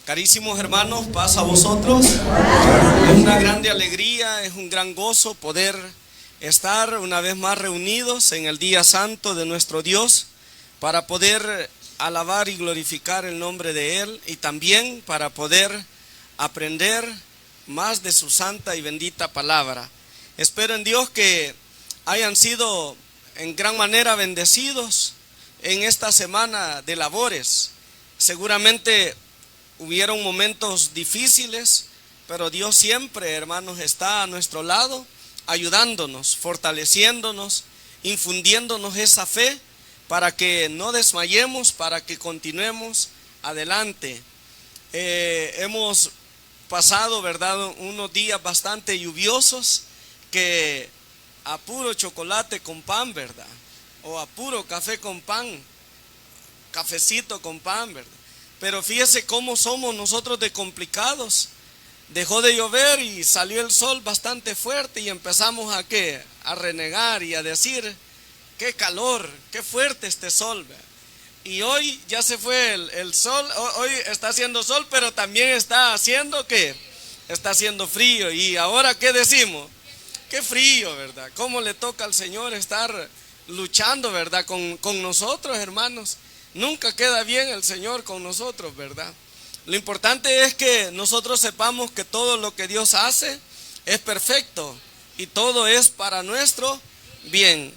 Carísimos hermanos, paz a vosotros. Es una grande alegría, es un gran gozo poder estar una vez más reunidos en el día santo de nuestro Dios para poder alabar y glorificar el nombre de Él y también para poder aprender más de su santa y bendita palabra. Espero en Dios que hayan sido en gran manera bendecidos en esta semana de labores. Seguramente hubieron momentos difíciles, pero Dios siempre, hermanos, está a nuestro lado, ayudándonos, fortaleciéndonos, infundiéndonos esa fe para que no desmayemos, para que continuemos adelante. Hemos pasado, ¿verdad?, unos días bastante lluviosos que a puro chocolate con pan, ¿verdad? O a puro café con pan, cafecito con pan, ¿verdad? Pero fíjese cómo somos nosotros de complicados. Dejó de llover y salió el sol bastante fuerte y empezamos a renegar y a decir, qué calor, qué fuerte este sol, ¿verdad? Y hoy ya se fue el sol, hoy está haciendo sol, pero también está haciendo está haciendo frío. Y ahora, ¿qué decimos? Qué frío, ¿verdad? ¿Cómo le toca al Señor estar luchando, ¿verdad? Con nosotros, hermanos. Nunca queda bien el Señor con nosotros, ¿verdad? Lo importante es que nosotros sepamos que todo lo que Dios hace es perfecto y todo es para nuestro bien.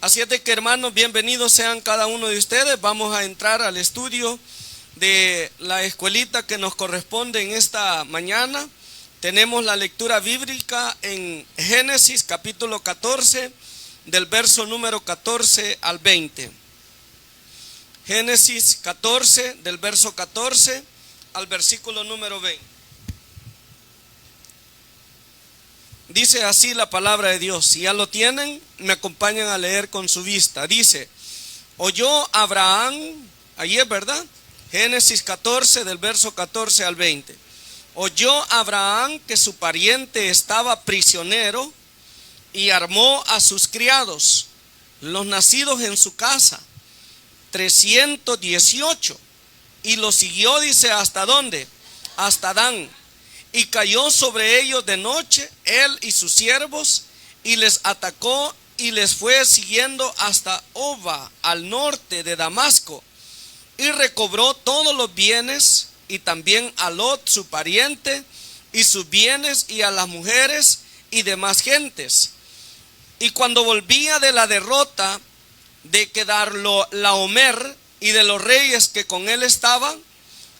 Así es de que, hermanos, bienvenidos sean cada uno de ustedes. Vamos a entrar al estudio de la escuelita que nos corresponde en esta mañana. Tenemos la lectura bíblica en Génesis capítulo 14, del verso número 14 al 20. Génesis 14, del verso 14 al versículo número 20. Dice así la palabra de Dios. Si ya lo tienen, me acompañan a leer con su vista. Dice, oyó Abraham, ahí es, ¿verdad? Génesis 14, del verso 14 al 20. Oyó Abraham que su pariente estaba prisionero y armó a sus criados, los nacidos en su casa, 318, y los siguió, dice, ¿hasta dónde? Hasta Dan, y cayó sobre ellos de noche, él y sus siervos, y les atacó y les fue siguiendo hasta Oba, al norte de Damasco, y recobró todos los bienes, y también a Lot su pariente, y sus bienes, y a las mujeres y demás gentes. Y cuando volvía de la derrota de Quedarlaomer y de los reyes que con él estaban,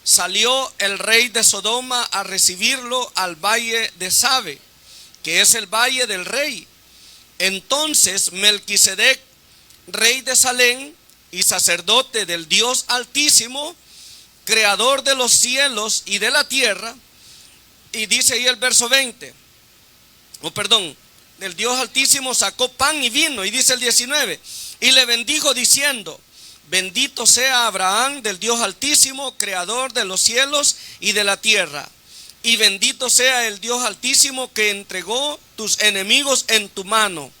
salió el rey de Sodoma a recibirlo al valle de Sabe, que es el valle del rey. Entonces Melquisedec, rey de Salem y sacerdote del Dios Altísimo, creador de los cielos y de la tierra, y dice ahí el verso 20, del Dios Altísimo sacó pan y vino, y dice el 19, y le bendijo diciendo, bendito sea Abraham del Dios Altísimo, creador de los cielos y de la tierra, y bendito sea el Dios Altísimo que entregó tus enemigos en tu mano,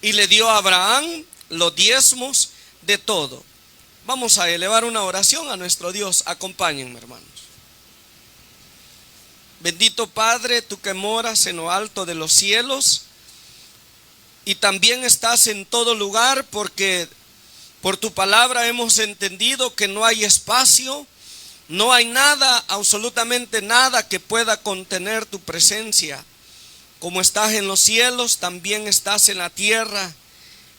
y le dio a Abraham los diezmos de todo. Vamos a elevar una oración a nuestro Dios. Acompáñenme, hermanos. Bendito Padre, tú que moras en lo alto de los cielos y también estás en todo lugar, porque por tu palabra hemos entendido que no hay espacio, no hay nada, absolutamente nada que pueda contener tu presencia. Como estás en los cielos, también estás en la tierra.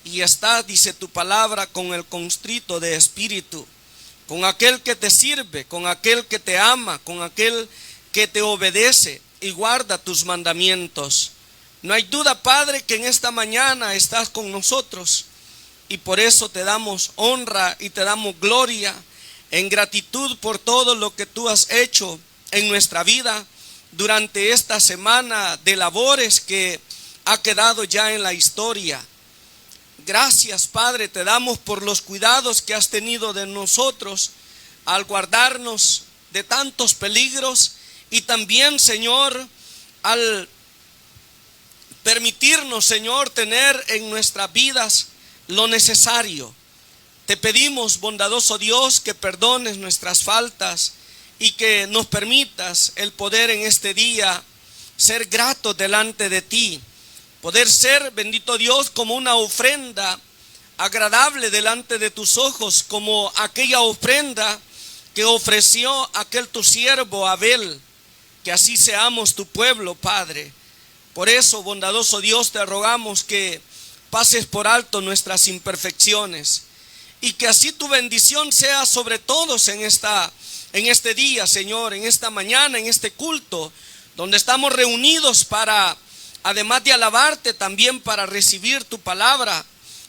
Y estás, dice tu palabra, con el constrito de espíritu, con aquel que te sirve, con aquel que te ama, con aquel que te obedece y guarda tus mandamientos. No hay duda, Padre, que en esta mañana estás con nosotros y por eso te damos honra y te damos gloria en gratitud por todo lo que tú has hecho en nuestra vida durante esta semana de labores que ha quedado ya en la historia. Gracias, Padre, te damos por los cuidados que has tenido de nosotros al guardarnos de tantos peligros y también, Señor, al permitirnos, Señor, tener en nuestras vidas lo necesario. Te pedimos, bondadoso Dios, que perdones nuestras faltas y que nos permitas el poder en este día ser gratos delante de ti, poder ser, bendito Dios, como una ofrenda agradable delante de tus ojos, como aquella ofrenda que ofreció aquel tu siervo Abel. Que así seamos tu pueblo, Padre. Por eso, bondadoso Dios, te rogamos que pases por alto nuestras imperfecciones y que así tu bendición sea sobre todos en este día, Señor, en esta mañana, en este culto, donde estamos reunidos para, además de alabarte, también para recibir tu palabra,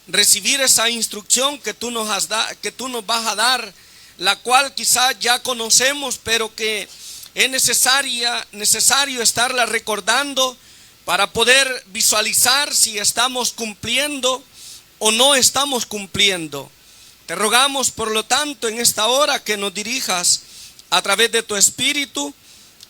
recibir esa instrucción que tú nos vas a dar, la cual quizás ya conocemos, pero que es necesario estarla recordando para poder visualizar si estamos cumpliendo o no estamos cumpliendo. Te rogamos, por lo tanto, en esta hora que nos dirijas a través de tu Espíritu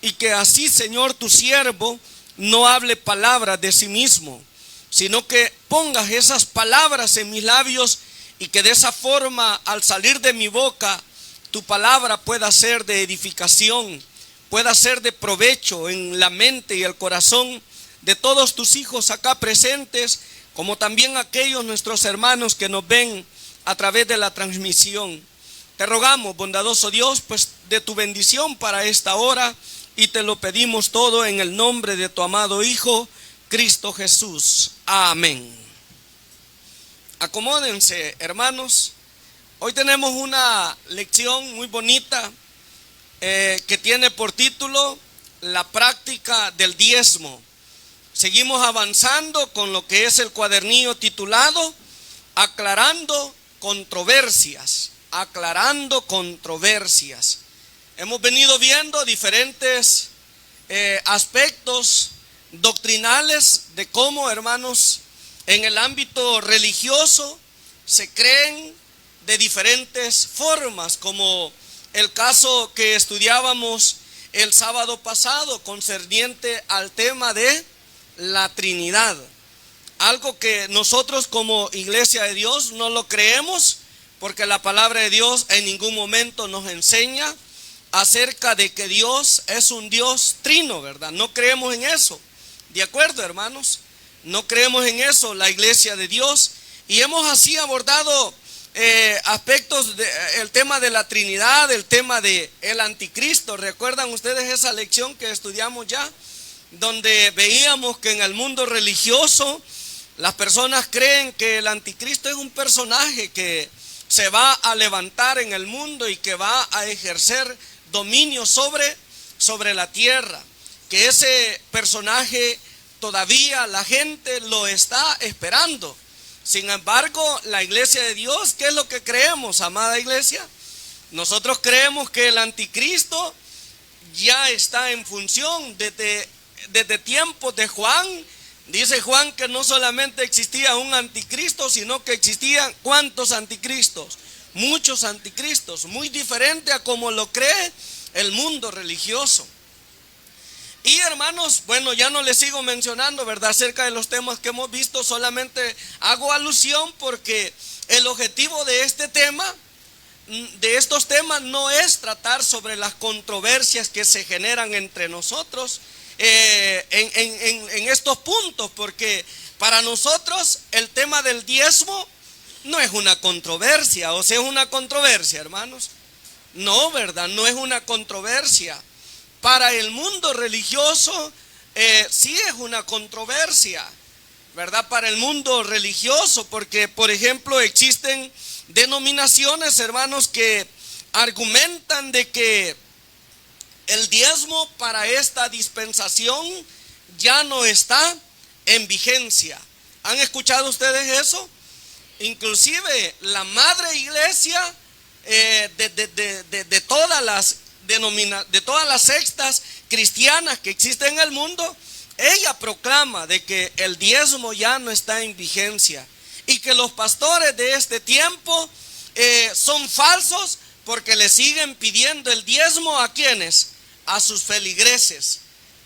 y que así, Señor, tu siervo no hable palabras de sí mismo, sino que pongas esas palabras en mis labios y que de esa forma, al salir de mi boca, tu palabra pueda ser de edificación, pueda ser de provecho en la mente y el corazón de todos tus hijos acá presentes, como también aquellos nuestros hermanos que nos ven a través de la transmisión. Te rogamos, bondadoso Dios, pues de tu bendición para esta hora, y te lo pedimos todo en el nombre de tu amado Hijo, Cristo Jesús. Amén. Acomódense, hermanos. Hoy tenemos una lección muy bonita que tiene por título la práctica del diezmo. Seguimos avanzando con lo que es el cuadernillo titulado Aclarando controversias. Aclarando controversias. Hemos venido viendo diferentes aspectos doctrinales de cómo, hermanos, en el ámbito religioso se creen de diferentes formas, como el caso que estudiábamos el sábado pasado concerniente al tema de la Trinidad. Algo que nosotros como Iglesia de Dios no lo creemos, porque la palabra de Dios en ningún momento nos enseña acerca de que Dios es un Dios trino, ¿verdad? No creemos en eso. ¿De acuerdo, hermanos? No creemos en eso, la Iglesia de Dios. Y hemos así abordado aspectos del tema de la Trinidad, el tema de el anticristo. ¿Recuerdan ustedes esa lección que estudiamos ya? Donde veíamos que en el mundo religioso las personas creen que el anticristo es un personaje que se va a levantar en el mundo y que va a ejercer dominio sobre la tierra. Que ese personaje todavía la gente lo está esperando. Sin embargo, la Iglesia de Dios, ¿qué es lo que creemos, amada iglesia? Nosotros creemos que el anticristo ya está en función desde tiempos de Juan. Dice Juan que no solamente existía un anticristo, sino que existían ¿cuántos anticristos? Muchos anticristos, muy diferente a como lo cree el mundo religioso. Y hermanos, bueno, ya no les sigo mencionando, ¿verdad?, acerca de los temas que hemos visto, solamente hago alusión porque el objetivo de este tema, de estos temas, no es tratar sobre las controversias que se generan entre nosotros en estos puntos, porque para nosotros el tema del diezmo no es una controversia. O sea, es una controversia, hermanos. No, ¿verdad? No es una controversia. Para el mundo religioso sí es una controversia, ¿verdad? Para el mundo religioso, porque por ejemplo existen denominaciones, hermanos, que argumentan de que el diezmo para esta dispensación ya no está en vigencia. ¿Han escuchado ustedes eso? Inclusive la madre iglesia de todas las sectas cristianas que existen en el mundo, ella proclama de que el diezmo ya no está en vigencia y que los pastores de este tiempo son falsos porque le siguen pidiendo el diezmo ¿a quiénes? A sus feligreses.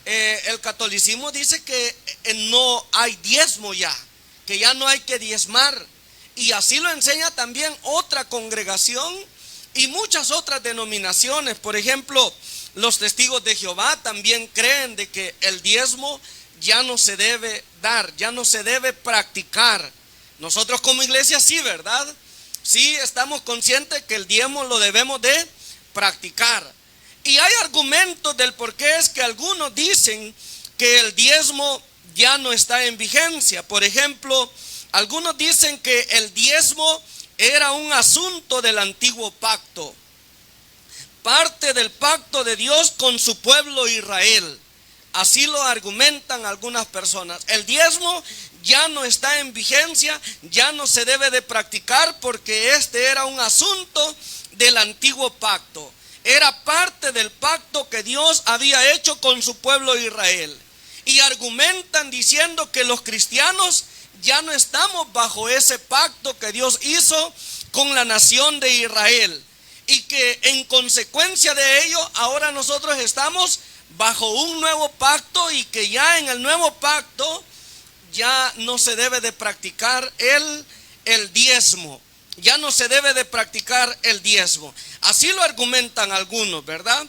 El catolicismo dice que no hay diezmo ya, que ya no hay que diezmar, y así lo enseña también otra congregación Y muchas otras denominaciones, por ejemplo, los testigos de Jehová también creen de que el diezmo ya no se debe dar, ya no se debe practicar. Nosotros como iglesia sí, ¿verdad? Sí estamos conscientes que el diezmo lo debemos de practicar. Y hay argumentos del por qué es que algunos dicen que el diezmo ya no está en vigencia. Por ejemplo, algunos dicen que el diezmo era un asunto del antiguo pacto, parte del pacto de Dios con su pueblo Israel. Así lo argumentan algunas personas. El diezmo ya no está en vigencia, ya no se debe de practicar porque este era un asunto del antiguo pacto. Era parte del pacto que Dios había hecho con su pueblo Israel. Y argumentan diciendo que los cristianos ya no estamos bajo ese pacto que Dios hizo con la nación de Israel. Y que en consecuencia de ello ahora nosotros estamos bajo un nuevo pacto y que ya en el nuevo pacto ya no se debe de practicar el diezmo. Ya no se debe de practicar el diezmo. Así lo argumentan algunos, ¿verdad?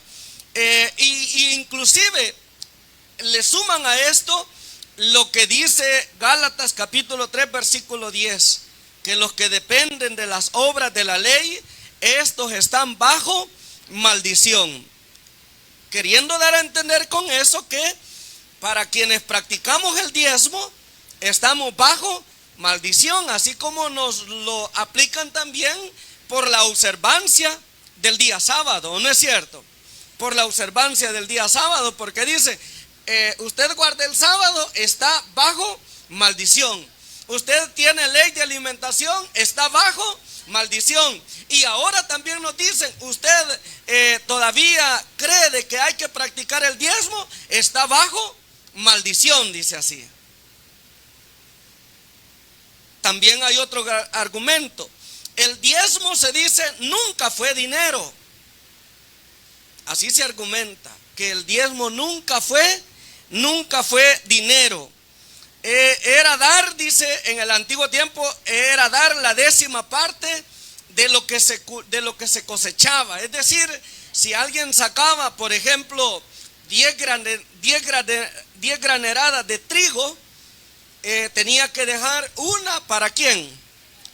Y inclusive le suman a esto lo que dice Gálatas capítulo 3 versículo 10, que los que dependen de las obras de la ley, estos están bajo maldición. Queriendo dar a entender con eso que para quienes practicamos el diezmo, estamos bajo maldición, así como nos lo aplican también por la observancia del día sábado, ¿no es cierto? Por la observancia del día sábado, porque dice, usted guarda el sábado, está bajo maldición. Usted tiene ley de alimentación, está bajo maldición. Y ahora también nos dicen, usted todavía cree de que hay que practicar el diezmo, está bajo maldición, dice así. También hay otro argumento. El diezmo, se dice, nunca fue dinero. Así se argumenta, que el diezmo nunca fue dinero. Era dar, dice, en el antiguo tiempo, era dar la 10ª parte de lo que se cosechaba. Es decir, si alguien sacaba, por ejemplo, 10 graneradas de trigo, tenía que dejar una, ¿para quién?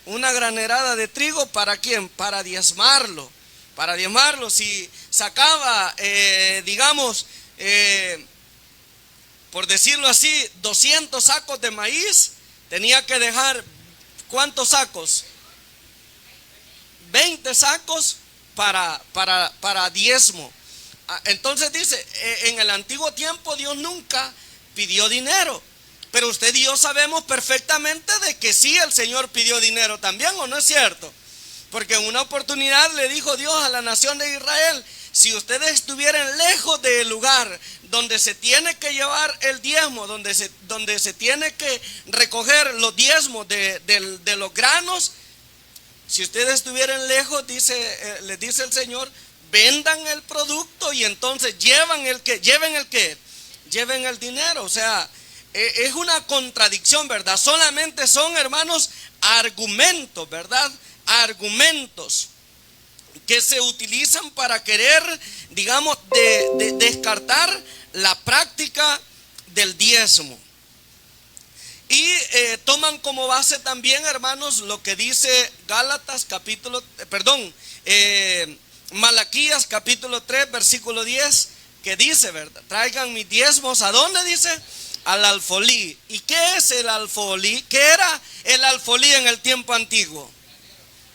Una granerada de trigo, ¿para quién? Para diezmarlo. Para diezmarlo. Si sacaba, digamos, por decirlo así, 200 sacos de maíz, tenía que dejar, ¿cuántos sacos? 20 sacos para diezmo. Entonces dice, en el antiguo tiempo Dios nunca pidió dinero. Pero usted y yo sabemos perfectamente de que sí, el Señor pidió dinero también, ¿o no es cierto? Porque en una oportunidad le dijo Dios a la nación de Israel, si ustedes estuvieran lejos del lugar donde se tiene que llevar el diezmo, donde se tiene que recoger los diezmos de los granos, si ustedes estuvieran lejos, les dice el Señor, vendan el producto y entonces lleven el dinero. O sea, es una contradicción, ¿verdad? Solamente son, hermanos, argumentos, ¿verdad? Argumentos que se utilizan para querer, digamos, de descartar la práctica del diezmo. Y toman como base también, hermanos, lo que dice Malaquías capítulo 3 versículo 10, que dice, ¿verdad? Traigan mis diezmos, ¿a dónde dice? Al alfolí. ¿Y qué es el alfolí? ¿Qué era el alfolí en el tiempo antiguo?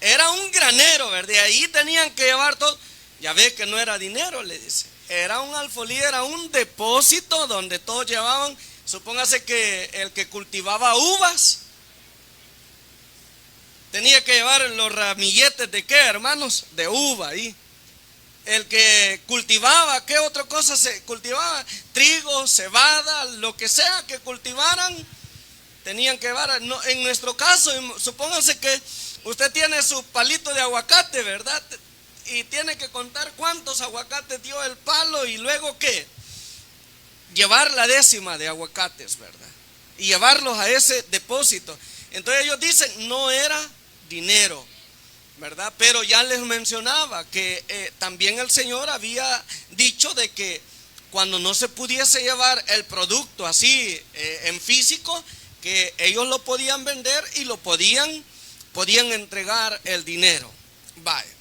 Era un granero, ¿verdad? Ahí tenían que llevar todo. Ya ve que no era dinero, le dice. Era un alfolí, era un depósito donde todos llevaban. Supóngase que el que cultivaba uvas tenía que llevar los ramilletes de qué, hermanos, de uva ahí. El que cultivaba, ¿qué otra cosa se cultivaba? Trigo, cebada, lo que sea que cultivaran, tenían que llevar. No, en nuestro caso, supóngase que usted tiene su palito de aguacate, ¿verdad? Y tiene que contar cuántos aguacates dio el palo y luego ¿qué? Llevar la 10ª de aguacates, ¿verdad? Y llevarlos a ese depósito. Entonces ellos dicen, no era dinero. ¿verdad? Pero ya les mencionaba que también el Señor había dicho de que cuando no se pudiese llevar el producto así en físico, que ellos lo podían vender y lo podían entregar el dinero. Vale.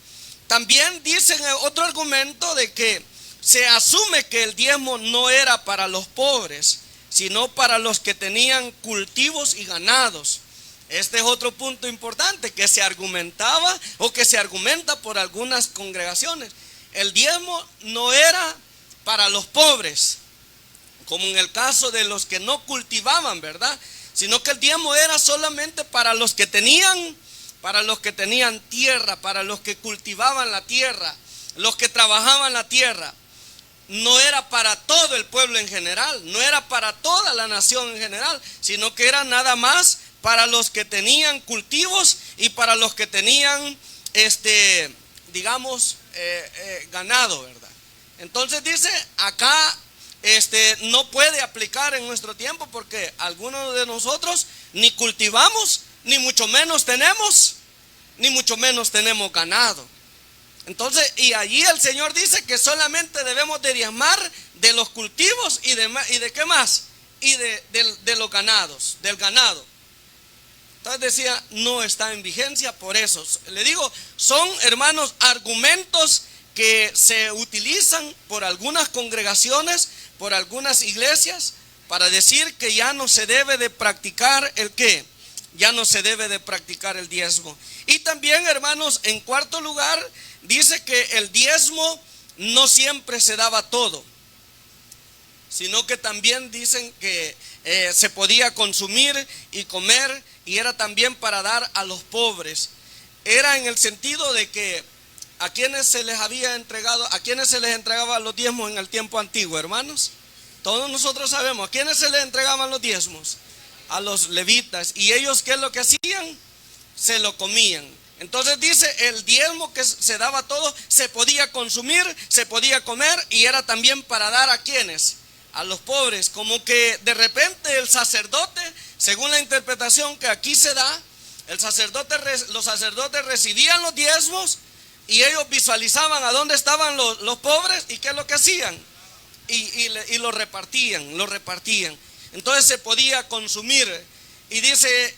También dicen otro argumento de que se asume que el diezmo no era para los pobres, sino para los que tenían cultivos y ganados. Este es otro punto importante que se argumentaba o que se argumenta por algunas congregaciones. El diezmo no era para los pobres, como en el caso de los que no cultivaban, ¿verdad? Sino que el diezmo era solamente para los que tenían tierra, para los que cultivaban la tierra, los que trabajaban la tierra. No era para todo el pueblo en general, no era para toda la nación en general, sino que era nada más para los que tenían cultivos y para los que tenían, ganado, ¿verdad? Entonces dice, acá no puede aplicar en nuestro tiempo porque algunos de nosotros ni cultivamos, ni mucho menos tenemos ganado. Entonces, y allí el Señor dice que solamente debemos de diezmar de los cultivos y de ¿qué más? Y de los ganados, del ganado. Entonces decía, no está en vigencia por eso. Le digo, son, hermanos, argumentos que se utilizan por algunas congregaciones, por algunas iglesias, para decir que ya no se debe de practicar el ¿qué? Ya no se debe de practicar el diezmo. Y también, hermanos, en cuarto lugar, dice que el diezmo no siempre se daba todo, sino que también dicen que se podía consumir y comer, y era también para dar a los pobres. Era en el sentido de que a quienes se les había entregado, a quienes se les entregaba los diezmos en el tiempo antiguo, hermanos. Todos nosotros sabemos a quienes se les entregaban los diezmos, a los levitas. Y ellos, ¿qué es lo que hacían? Se lo comían. Entonces dice, el diezmo que se daba todo, se podía consumir, se podía comer, y era también para dar a quienes, a los pobres. Como que de repente el sacerdote, según la interpretación que aquí se da, los sacerdotes recibían los diezmos y ellos visualizaban a dónde estaban los pobres y qué es lo que hacían, y lo repartían. Entonces se podía consumir. Y dice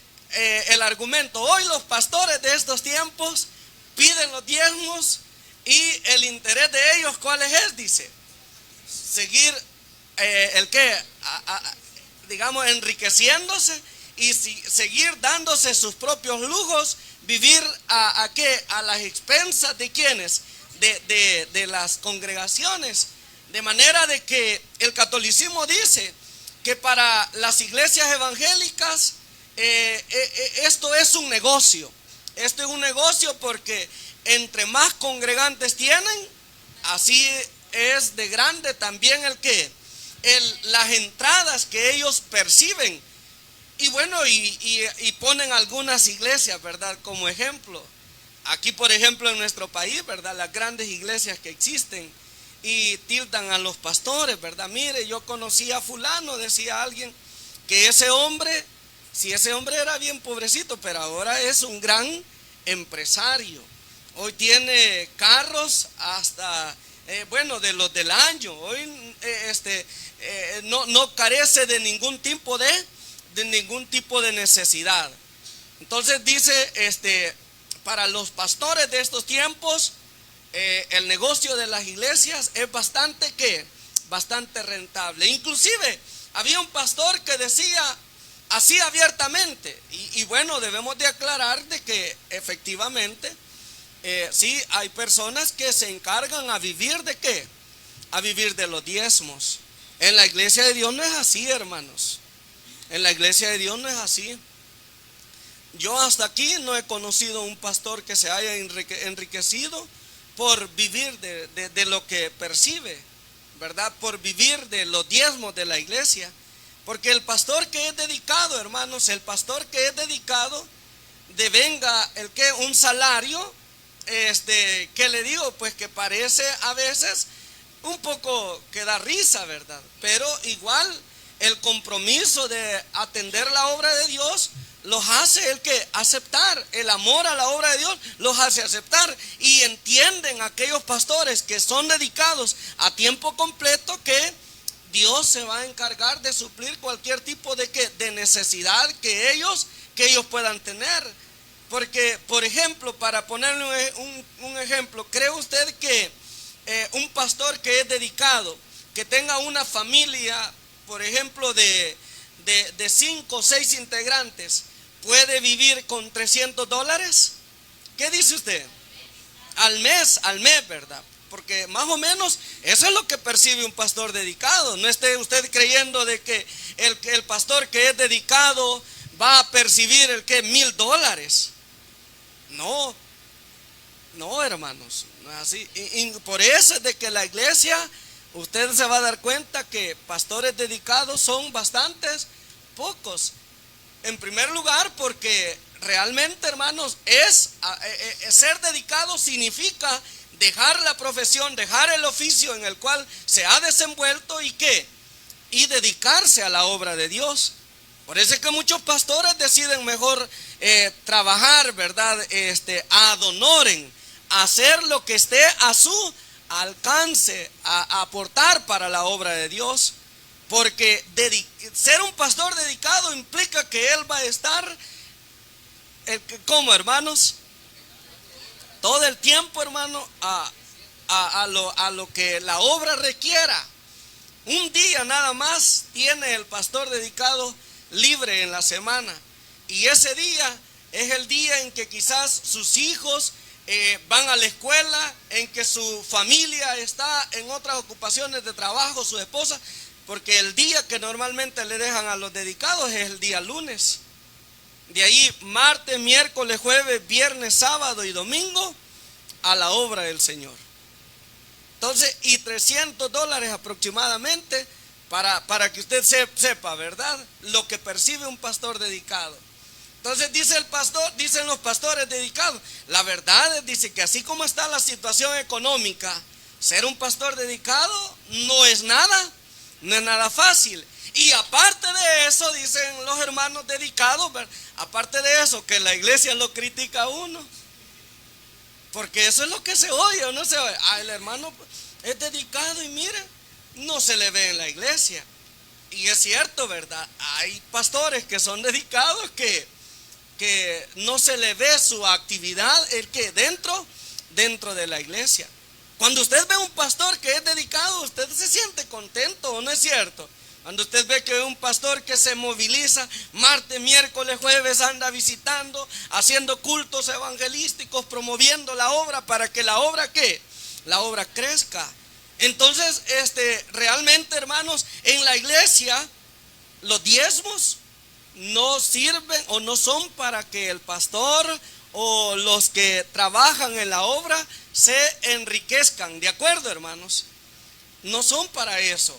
el argumento, hoy los pastores de estos tiempos piden los diezmos, y el interés de ellos, ¿cuál es? Dice, seguir enriqueciéndose y seguir dándose sus propios lujos, vivir a las expensas de quienes, de las congregaciones. De manera de que el catolicismo dice que para las iglesias evangélicas esto es un negocio. Esto es un negocio porque entre más congregantes tienen, así es de grande también las entradas que ellos perciben. Y bueno, y ponen algunas iglesias, ¿verdad? Como ejemplo. Aquí, por ejemplo, en nuestro país, ¿verdad? Las grandes iglesias que existen, y tildan a los pastores, ¿verdad? Mire, yo conocí a fulano, decía alguien, que ese hombre, si ese hombre era bien pobrecito, pero ahora es un gran empresario. Hoy tiene carros hasta, de los del año. Hoy no carece de ningún tipo de necesidad. Entonces dice, para los pastores de estos tiempos, el negocio de las iglesias es bastante rentable. Inclusive había un pastor que decía así abiertamente, y bueno, debemos de aclarar de que efectivamente sí hay personas que se encargan a vivir de ¿qué? A vivir de los diezmos. En la iglesia de Dios no es así, hermanos. En la iglesia de Dios no es así. Yo hasta aquí no he conocido un pastor que se haya enriquecido por vivir de lo que percibe, ¿verdad? Por vivir de los diezmos de la iglesia. Porque el pastor que es dedicado, hermanos, el pastor que es dedicado, devenga un salario, que le digo, pues que parece a veces un poco que da risa, ¿verdad? Pero igual el compromiso de atender la obra de Dios los hace el que aceptar, el amor a la obra de Dios los hace aceptar, y entienden aquellos pastores que son dedicados a tiempo completo que Dios se va a encargar de suplir cualquier tipo de necesidad que ellos puedan tener. Porque, por ejemplo, para ponerle un ejemplo, ¿cree usted que un pastor que es dedicado, que tenga una familia, por ejemplo, de 5 o 6 integrantes, puede vivir con $300? ¿Qué dice usted? Al mes, ¿verdad? Porque más o menos eso es lo que percibe un pastor dedicado. No esté usted creyendo de que el pastor que es dedicado va a percibir $1,000. No, hermanos, no es así. Y por eso es de que la iglesia, usted se va a dar cuenta que pastores dedicados son bastantes pocos. En primer lugar, porque realmente, hermanos, ser dedicado significa dejar la profesión, dejar el oficio en el cual se ha desenvuelto y dedicarse a la obra de Dios. Por eso es que muchos pastores deciden mejor trabajar, ¿verdad? Ad honorem, hacer lo que esté a su alcance, a aportar para la obra de Dios. Porque ser un pastor dedicado implica que él va a estar, ¿cómo, hermanos? Todo el tiempo, hermano, a lo que la obra requiera. Un día nada más tiene el pastor dedicado libre en la semana, y ese día es el día en que quizás sus hijos van a la escuela, en que su familia está en otras ocupaciones de trabajo, su esposa, porque el día que normalmente le dejan a los dedicados es el día lunes. De ahí martes, miércoles, jueves, viernes, sábado y domingo a la obra del Señor. Entonces, y $300 aproximadamente para que usted sepa, ¿verdad?, lo que percibe un pastor dedicado. Entonces dicen los pastores dedicados, la verdad es, dice, que así como está la situación económica, ser un pastor dedicado no es nada fácil. Y aparte de eso, dicen los hermanos dedicados, aparte de eso, que la iglesia lo critica a uno, porque eso es lo que se oye o no se oye. El hermano es dedicado y mire, no se le ve en la iglesia. Y es cierto, ¿verdad? Hay pastores que son dedicados que no se le ve su actividad dentro de la iglesia. Cuando usted ve un pastor que es dedicado, usted se siente contento, ¿o no es cierto? Cuando usted ve que un pastor que se moviliza martes, miércoles, jueves, anda visitando, haciendo cultos evangelísticos, promoviendo la obra para que la obra crezca. Entonces, realmente, hermanos, en la iglesia los diezmos no sirven o no son para que el pastor o los que trabajan en la obra se enriquezcan, ¿de acuerdo, hermanos? No son para eso,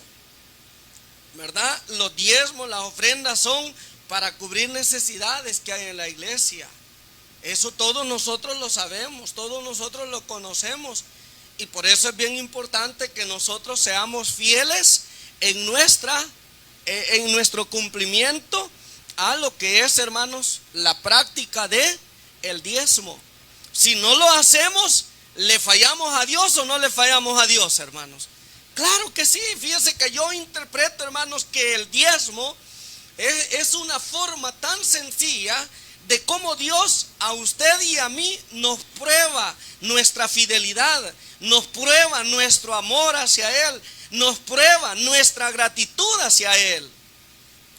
¿verdad? Los diezmos, las ofrendas son para cubrir necesidades que hay en la iglesia. Eso todos nosotros lo sabemos, todos nosotros lo conocemos. Y por eso es bien importante que nosotros seamos fieles en nuestro cumplimiento a lo que es, hermanos, la práctica de el diezmo. Si no lo hacemos, ¿le fallamos a Dios o no le fallamos a Dios, hermanos? Claro que sí. Fíjense que yo interpreto, hermanos, que el diezmo es una forma tan sencilla de cómo Dios a usted y a mí nos prueba nuestra fidelidad, nos prueba nuestro amor hacia Él, nos prueba nuestra gratitud hacia Él.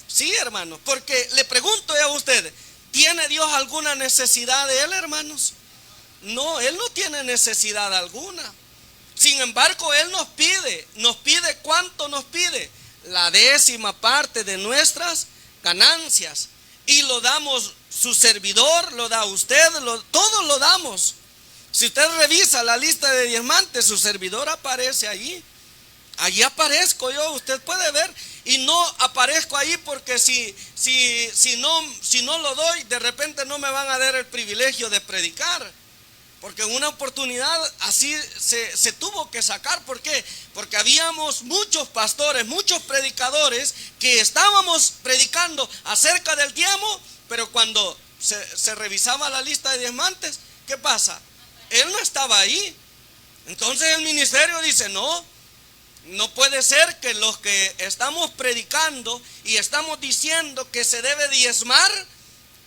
Sí, hermanos, porque le pregunto a usted, ¿tiene Dios alguna necesidad de Él, hermanos? No, Él no tiene necesidad alguna. Sin embargo, Él nos pide, ¿cuánto nos pide? La 10ª parte de nuestras ganancias. Y lo damos, su servidor, lo da usted, todos lo damos. Si usted revisa la lista de diezmantes, su servidor aparece allí. Allí aparezco yo, usted puede ver. Y no aparezco ahí porque si no lo doy, de repente no me van a dar el privilegio de predicar. Porque en una oportunidad así se tuvo que sacar. ¿Por qué? Porque habíamos muchos pastores, muchos predicadores que estábamos predicando acerca del diezmo, Pero cuando se revisaba la lista de diezmantes, ¿qué pasa? Él no estaba ahí. Entonces el ministerio dice, no puede ser que los que estamos predicando y estamos diciendo que se debe diezmar,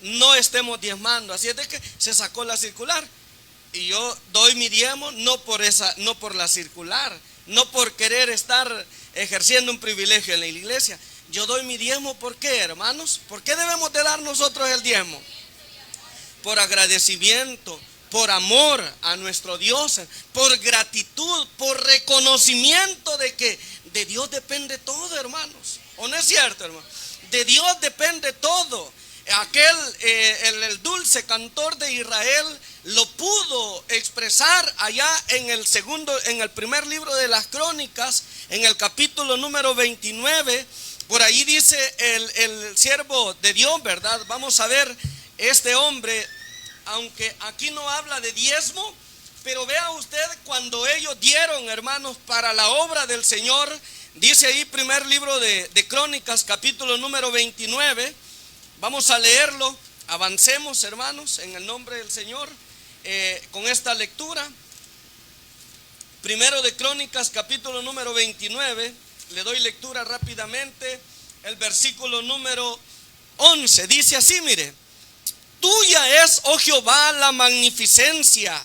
no estemos diezmando. Así es de que se sacó la circular. Y yo doy mi diezmo no por la circular, no por querer estar ejerciendo un privilegio en la iglesia. Yo doy mi diezmo, ¿por qué, hermanos? ¿Por qué debemos de dar nosotros el diezmo? Por agradecimiento, por amor a nuestro Dios, por gratitud, por reconocimiento de que de Dios depende todo, hermanos. ¿O no es cierto, hermano? De Dios depende todo. El dulce cantor de Israel lo pudo expresar allá en el primer libro de las Crónicas, en el capítulo número 29. Por ahí dice el siervo de Dios, ¿verdad? Vamos a ver este hombre, aunque aquí no habla de diezmo, pero vea usted cuando ellos dieron, hermanos, para la obra del Señor. Dice ahí primer libro de Crónicas, capítulo número 29. Vamos a leerlo. Avancemos, hermanos, en el nombre del Señor, con esta lectura. Primero de Crónicas, capítulo número 29. Le doy lectura rápidamente. El versículo número 11 dice así, mire: tuya es, oh Jehová, la magnificencia,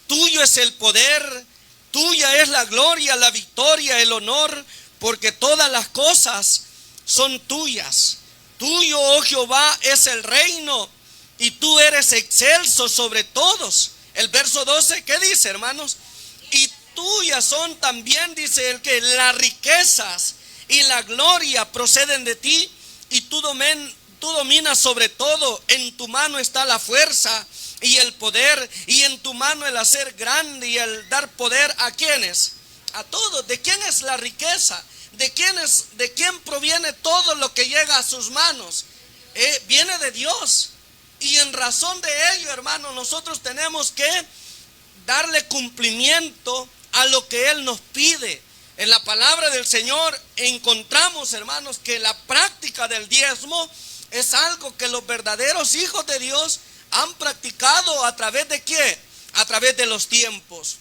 tuyo es el poder, tuya es la gloria, la victoria, el honor, porque todas las cosas son tuyas. Tuyo, oh Jehová, es el reino, y tú eres excelso sobre todos. El verso 12, ¿qué dice, hermanos? Y tuyas son también, dice él, que las riquezas y la gloria proceden de ti, y tú dominas sobre todo. En tu mano está la fuerza y el poder, y en tu mano el hacer grande y el dar poder. ¿A quiénes? A todos. ¿De quién es la riqueza? ¿De quién proviene todo lo que llega a sus manos? Viene de Dios. Y en razón de ello, hermano, nosotros tenemos que darle cumplimiento a lo que Él nos pide. En la palabra del Señor encontramos, hermanos, que la práctica del diezmo es algo que los verdaderos hijos de Dios han practicado. ¿A través de qué? A través de los tiempos.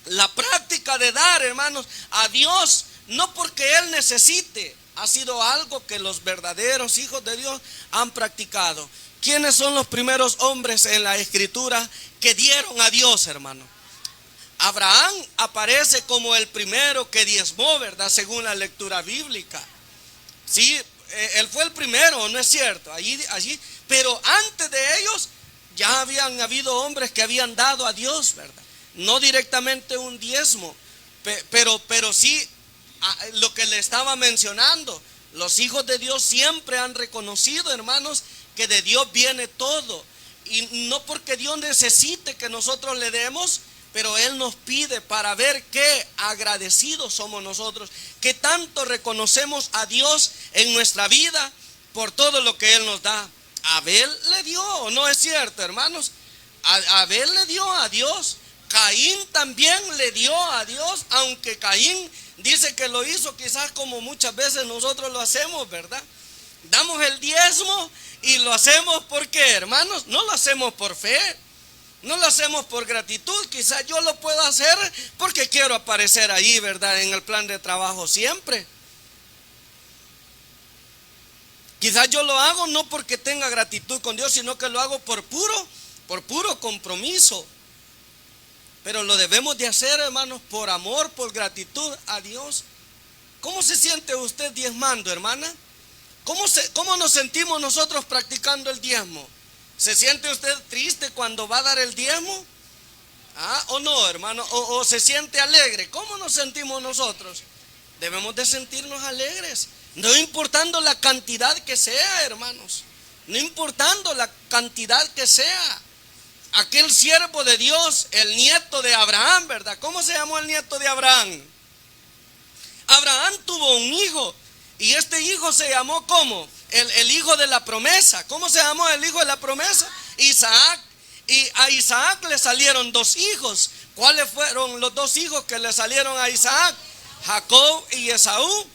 La práctica de dar, hermanos, a Dios, no porque Él necesite, ha sido algo que los verdaderos hijos de Dios han practicado. ¿Quiénes son los primeros hombres en la Escritura que dieron a Dios, hermano? Abraham aparece como el primero que diezmó, ¿verdad? Según la lectura bíblica. Sí, él fue el primero, ¿no es cierto? Allí, pero antes de ellos ya habían habido hombres que habían dado a Dios, ¿verdad? No directamente un diezmo, pero sí lo que le estaba mencionando. Los hijos de Dios siempre han reconocido, hermanos, que de Dios viene todo. Y no porque Dios necesite que nosotros le demos, pero Él nos pide para ver qué agradecidos somos nosotros, qué tanto reconocemos a Dios en nuestra vida por todo lo que Él nos da. Abel le dio, ¿no es cierto, hermanos? Abel le dio a Dios. Caín también le dio a Dios, aunque Caín dice que lo hizo quizás como muchas veces nosotros lo hacemos, ¿verdad? Damos el diezmo y lo hacemos ¿por qué, hermanos? No lo hacemos por fe, no lo hacemos por gratitud. Quizás yo lo puedo hacer porque quiero aparecer ahí, ¿verdad? En el plan de trabajo siempre. Quizás yo lo hago no porque tenga gratitud con Dios, sino que lo hago por puro compromiso. Pero lo debemos de hacer, hermanos, por amor, por gratitud a Dios. ¿Cómo se siente usted diezmando, hermana? ¿Cómo nos sentimos nosotros practicando el diezmo? ¿Se siente usted triste cuando va a dar el diezmo? ¿O no, hermano? ¿O se siente alegre? ¿Cómo nos sentimos nosotros? Debemos de sentirnos alegres, no importando la cantidad que sea, hermanos. No importando la cantidad que sea. Aquel siervo de Dios, el nieto de Abraham, ¿verdad? ¿Cómo se llamó el nieto de Abraham? Abraham tuvo un hijo, y este hijo se llamó ¿cómo? El hijo de la promesa. ¿Cómo se llamó el hijo de la promesa? Isaac. Y a Isaac le salieron dos hijos. ¿Cuáles fueron los dos hijos que le salieron a Isaac? Jacob y Esaú.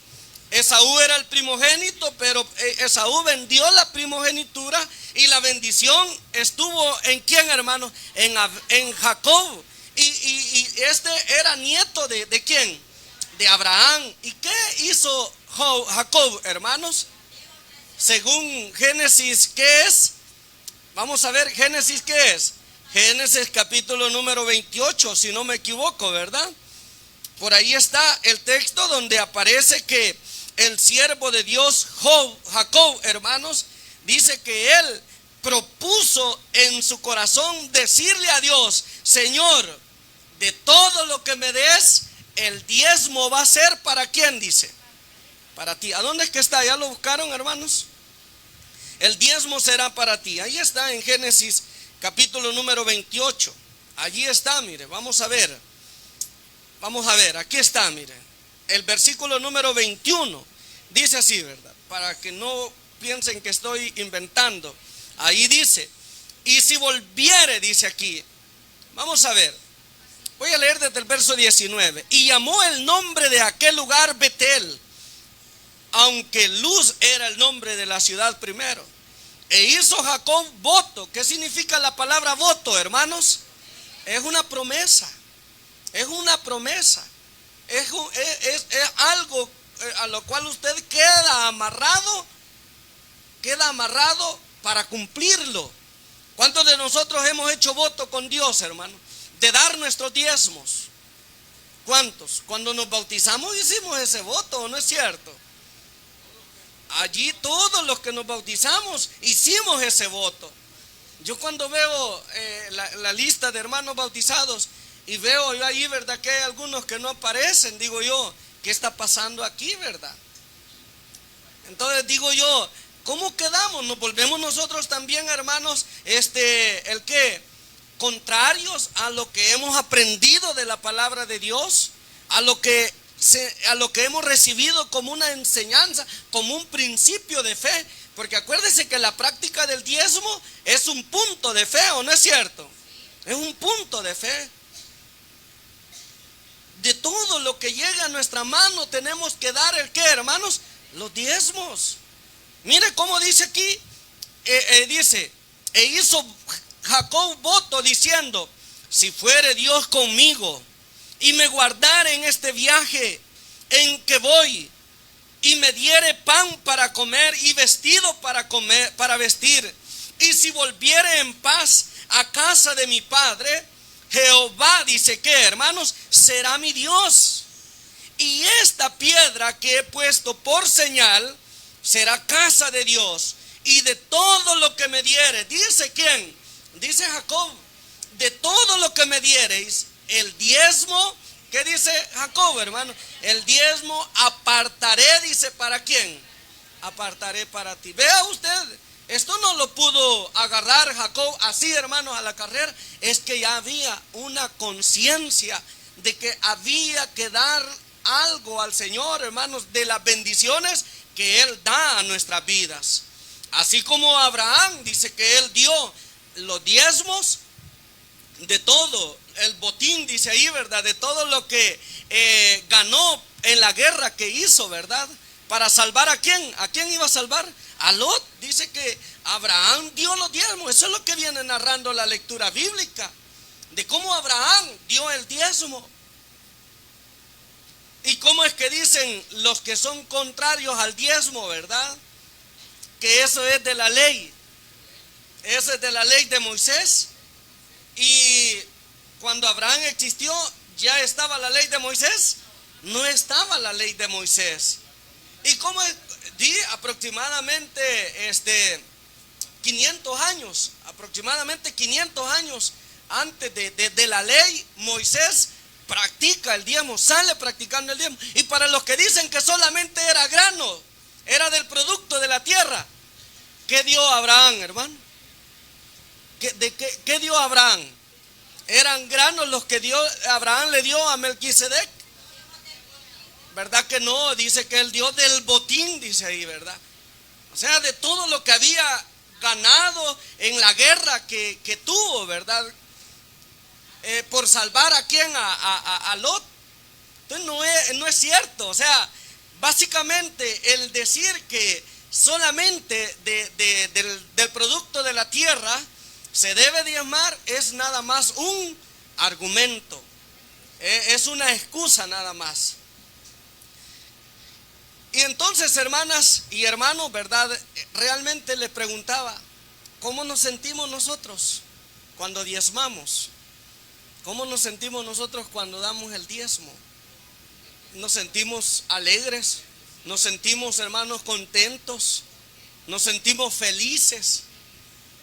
Esaú era el primogénito, pero Esaú vendió la primogenitura y la bendición estuvo ¿en quién, hermano? En Jacob. Y este era nieto ¿de quién? De Abraham. ¿Y qué hizo Jacob, hermanos? Según Génesis, ¿qué es? Vamos a ver, Génesis, ¿qué es? Génesis capítulo número 28, si no me equivoco, ¿verdad? Por ahí está el texto donde aparece que el siervo de Dios, Jacob, hermanos, dice que él propuso en su corazón decirle a Dios: Señor, de todo lo que me des, el diezmo va a ser ¿para quién? Dice, para ti. ¿A dónde es que está? ¿Ya lo buscaron, hermanos? El diezmo será para ti. Ahí está en Génesis capítulo número 28. Allí está, mire, vamos a ver. Vamos a ver, aquí está, mire. El versículo número 21 dice así, ¿verdad? Para que no piensen que estoy inventando. Ahí dice: y si volviere, dice aquí. Vamos a ver. Voy a leer desde el verso 19. Y llamó el nombre de aquel lugar Betel, aunque Luz era el nombre de la ciudad primero. E hizo Jacob voto. ¿Qué significa la palabra voto, hermanos? Es una promesa. Es una promesa. Es algo a lo cual usted queda amarrado para cumplirlo. ¿Cuántos de nosotros hemos hecho voto con Dios, hermano? De dar nuestros diezmos. ¿Cuántos? Cuando nos bautizamos hicimos ese voto, ¿no es cierto? Allí todos los que nos bautizamos hicimos ese voto. Yo cuando veo la lista de hermanos bautizados y veo yo ahí, ¿verdad?, que hay algunos que no aparecen, digo yo, ¿qué está pasando aquí, verdad? Entonces digo yo, ¿cómo quedamos? ¿Nos volvemos nosotros también, hermanos, el qué? Contrarios a lo que hemos aprendido de la palabra de Dios, a lo que hemos recibido como una enseñanza, como un principio de fe. Porque acuérdese que la práctica del diezmo es un punto de fe, ¿o no es cierto? Es un punto de fe. De todo lo que llega a nuestra mano tenemos que dar el qué, hermanos, los diezmos. Mire cómo dice aquí, dice: e hizo Jacob voto diciendo: si fuere Dios conmigo y me guardare en este viaje en que voy, y me diere pan para comer y vestido para vestir, y si volviere en paz a casa de mi padre, Jehová, dice que, hermanos, será mi Dios, y esta piedra que he puesto por señal será casa de Dios. Y de todo lo que me diere, dice quién, dice Jacob, de todo lo que me diereis, el diezmo, ¿qué dice Jacob, hermano? El diezmo apartaré, dice, ¿para quién? Apartaré para ti. Vea usted, esto no lo pudo agarrar Jacob así, hermanos, a la carrera. Es que ya había una conciencia de que había que dar algo al Señor, hermanos, de las bendiciones que Él da a nuestras vidas. Así como Abraham dice que él dio los diezmos de todo, el botín, dice ahí, ¿verdad? De todo lo que ganó en la guerra que hizo, ¿verdad? Para salvar ¿a quién? ¿A quién iba a salvar? A Lot. Dice que Abraham dio los diezmos. Eso es lo que viene narrando la lectura bíblica, de cómo Abraham dio el diezmo. Y cómo es que dicen los que son contrarios al diezmo, ¿verdad? Que eso es de la ley. Eso es de la ley de Moisés. Y cuando Abraham existió, ¿ya estaba la ley de Moisés? No estaba la ley de Moisés. Y como di aproximadamente 500 años, aproximadamente 500 años antes de la ley, Moisés practica el diezmo, sale practicando el diezmo. Y para los que dicen que solamente era grano, era del producto de la tierra, ¿qué dio Abraham, hermano? ¿Qué dio Abraham? ¿Eran granos los que Abraham le dio a Melquisedec? ¿Verdad que no? Dice que él dio del botín, dice ahí, ¿verdad? O sea, de todo lo que había ganado en la guerra que tuvo, ¿verdad? Por salvar a quién, a Lot. Entonces no es cierto. O sea, básicamente el decir que solamente del producto de la tierra se debe diezmar es nada más un argumento, es una excusa nada más. Y entonces, hermanas y hermanos, ¿verdad? Realmente les preguntaba, ¿cómo nos sentimos nosotros cuando diezmamos? ¿Cómo nos sentimos nosotros cuando damos el diezmo? ¿Nos sentimos alegres? ¿Nos sentimos, hermanos, contentos? ¿Nos sentimos felices?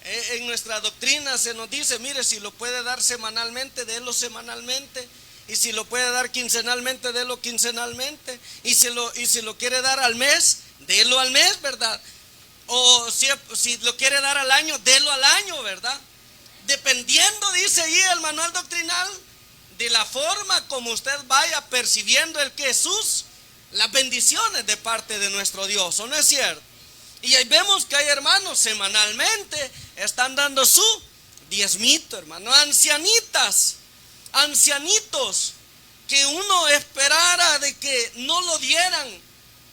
En nuestra doctrina se nos dice, mire, si lo puede dar semanalmente, délo semanalmente. Y si lo puede dar quincenalmente, délo quincenalmente. Y si lo quiere dar al mes, délo al mes, ¿verdad? O si lo quiere dar al año, délo al año, ¿verdad? Dependiendo, dice ahí el manual doctrinal, de la forma como usted vaya percibiendo las bendiciones de parte de nuestro Dios, ¿o no es cierto? Y ahí vemos que hay hermanos semanalmente están dando su diezmito, hermano. Ancianitos que uno esperara de que no lo dieran,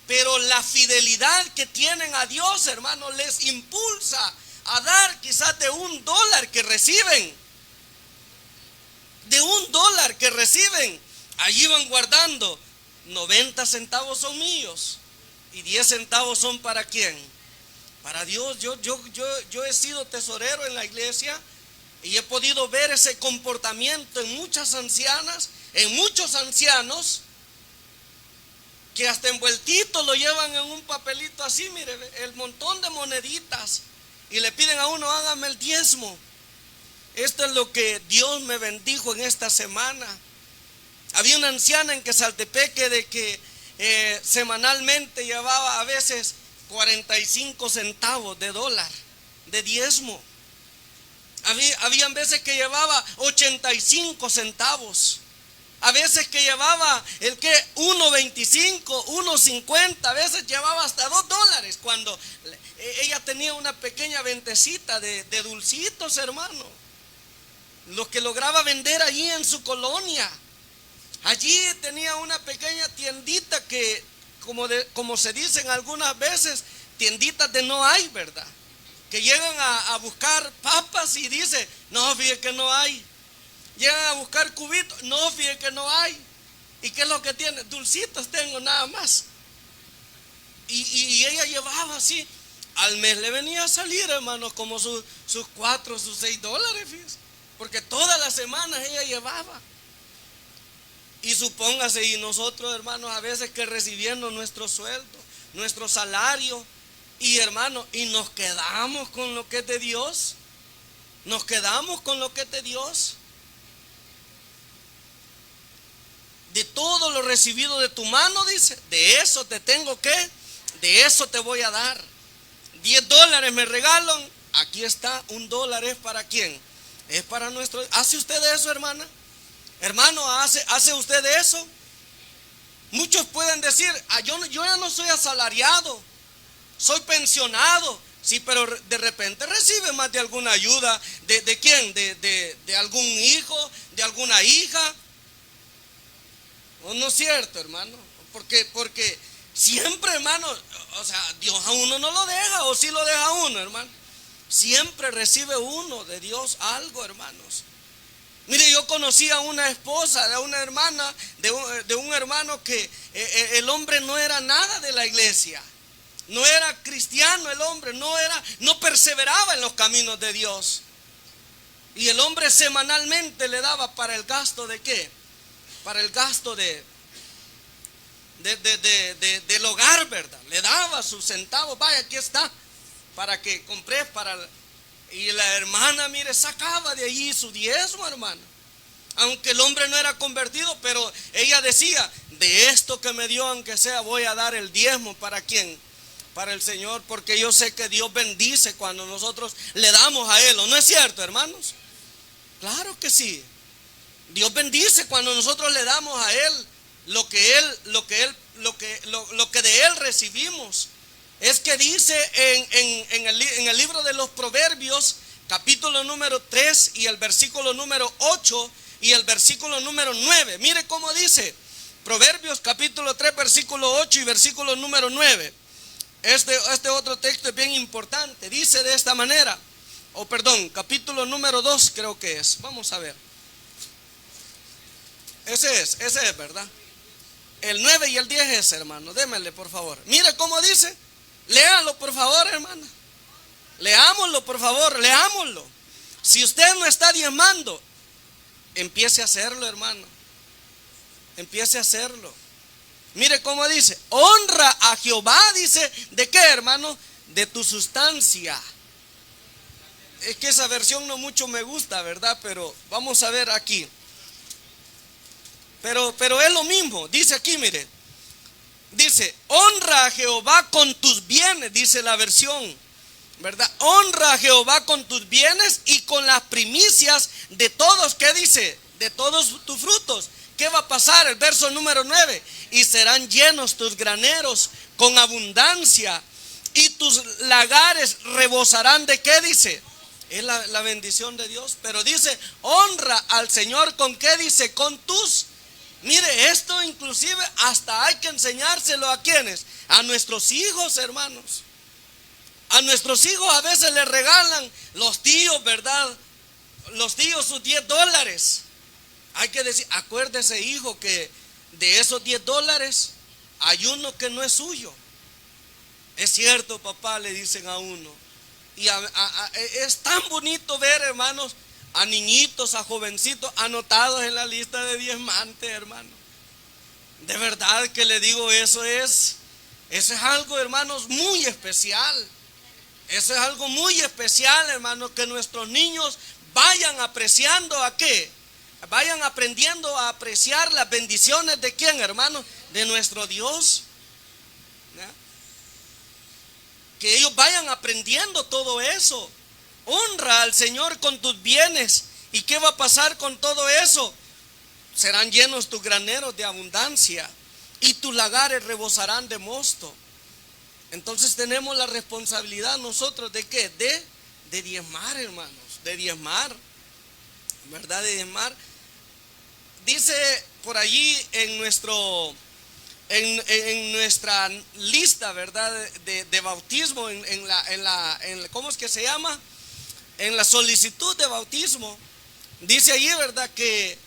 pero la fidelidad que tienen a Dios, hermano, les impulsa a dar quizás de $1 que reciben. De $1 que reciben, allí van guardando 90 centavos son míos y 10 centavos son para quién, para Dios. Yo he sido tesorero en la iglesia y he podido ver ese comportamiento en muchas ancianas, en muchos ancianos, que hasta envueltito lo llevan en un papelito así, mire, el montón de moneditas, y le piden a uno, hágame el diezmo. Esto es lo que Dios me bendijo en esta semana. Había una anciana en Quesaltepeque de que semanalmente llevaba a veces 45 centavos de dólar de diezmo. Habían veces que llevaba 85 centavos. A veces que llevaba 1.25, 1.50, a veces llevaba hasta $2 cuando ella tenía una pequeña ventecita de dulcitos, hermano. Los que lograba vender allí en su colonia. Allí tenía una pequeña tiendita que, como se dicen algunas veces, tienditas de no hay, ¿verdad? Que llegan a buscar papas y dice, no, fíjate que no hay. Llegan a buscar cubitos, no, fíjate que no hay. ¿Y qué es lo que tiene? Dulcitos tengo nada más. Y ella llevaba así, al mes le venía a salir, hermanos, como sus $4, sus $6, fíjese. Porque todas las semanas ella llevaba. Y supóngase, y nosotros, hermanos, a veces que recibiendo nuestro sueldo, nuestro salario, y hermanos, y nos quedamos con lo que es de Dios. Nos quedamos con lo que es de Dios. De todo lo recibido de tu mano, dice, de eso te tengo que, de eso te voy a dar. $10 me regalan, aquí está, $1 es para quién, es para nuestro. ¿Hace usted eso, hermana? Hermano, ¿hace usted eso? Muchos pueden decir, yo ya no soy asalariado, soy pensionado. Sí, pero de repente recibe más de alguna ayuda. ¿De quién? De algún hijo, de alguna hija. ¿No es cierto, hermano? Porque siempre, hermano, o sea, Dios a uno no lo deja, o sí lo deja a uno, hermano. Siempre recibe uno de Dios algo, hermanos. Mire, yo conocí a una esposa de una hermana, de un hermano que el hombre no era nada de la iglesia. No era cristiano el hombre, no perseveraba en los caminos de Dios. Y el hombre semanalmente le daba para el gasto de ¿qué? Para el gasto del hogar, ¿verdad? Le daba sus centavos, vaya, aquí está, para que compré y la hermana, mire, sacaba de allí su diezmo, hermano. Aunque el hombre no era convertido, pero ella decía, de esto que me dio, aunque sea, voy a dar el diezmo. ¿Para quién? Para el Señor, porque yo sé que Dios bendice cuando nosotros le damos a Él. ¿O no es cierto, hermanos? Claro que sí. Dios bendice cuando nosotros le damos a Él lo que de Él recibimos. Es que dice en el libro de los Proverbios, capítulo número 3 y el versículo número 8 y el versículo número 9. Mire cómo dice: Proverbios capítulo 3, versículo 8 y versículo número 9. Este otro texto es bien importante. Dice de esta manera, capítulo número 2 creo que es. Vamos a ver. Ese es, ¿verdad? El 9 y el 10 es, hermano. Démele, por favor. Mire cómo dice. Léalo, por favor, hermano. Leámoslo, por favor, leámoslo. Si usted no está diezmando, empiece a hacerlo, hermano. Empiece a hacerlo. Mire cómo dice. Honra a Jehová, dice. ¿De qué, hermano? De tu sustancia. Es que esa versión no mucho me gusta, ¿verdad? Pero vamos a ver aquí. Pero es lo mismo. Dice aquí, mire. Dice, honra a Jehová con tus bienes, dice la versión, ¿verdad? Honra a Jehová con tus bienes y con las primicias de todos, ¿qué dice? De todos tus frutos. ¿Qué va a pasar? El verso número 9. Y serán llenos tus graneros con abundancia y tus lagares rebosarán de ¿qué dice? Es la bendición de Dios. Pero dice, honra al Señor con ¿qué dice? Con tus. Mire, esto inclusive hasta hay que enseñárselo ¿a quiénes? A nuestros hijos, hermanos. A nuestros hijos a veces les regalan los tíos, ¿verdad? Los tíos sus $10. Hay que decir, acuérdese, hijo, que de esos $10 hay uno que no es suyo. Es cierto, papá, le dicen a uno. Y es tan bonito ver, hermanos, a niñitos, a jovencitos anotados en la lista de diezmantes, hermano. De verdad que le digo, eso es algo, hermanos, muy especial. Eso es algo muy especial, hermano, que nuestros niños vayan apreciando ¿a qué? Vayan aprendiendo a apreciar las bendiciones de quién, hermano, de nuestro Dios. ¿Ya? Que ellos vayan aprendiendo todo eso. Honra al Señor con tus bienes. ¿Y qué va a pasar con todo eso? Serán llenos tus graneros de abundancia y tus lagares rebosarán de mosto. Entonces tenemos la responsabilidad nosotros de ¿qué? De diezmar, hermanos, de diezmar, ¿verdad? De diezmar. Dice por allí en nuestra lista, ¿verdad? De bautismo, ¿cómo es que se llama? En la solicitud de bautismo, dice allí, ¿verdad? Que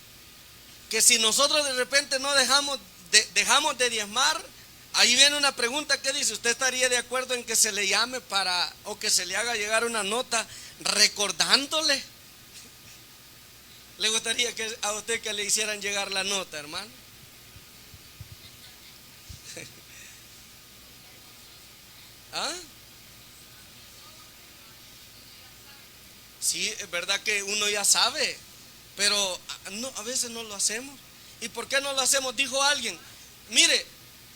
si nosotros de repente no dejamos de diezmar, ahí viene una pregunta que dice, ¿usted estaría de acuerdo en que se le llame o que se le haga llegar una nota recordándole? ¿Le gustaría a usted que le hicieran llegar la nota, hermano? ¿Ah? Sí, es verdad que uno ya sabe, pero a veces no lo hacemos. ¿Y por qué no lo hacemos? Dijo alguien, mire,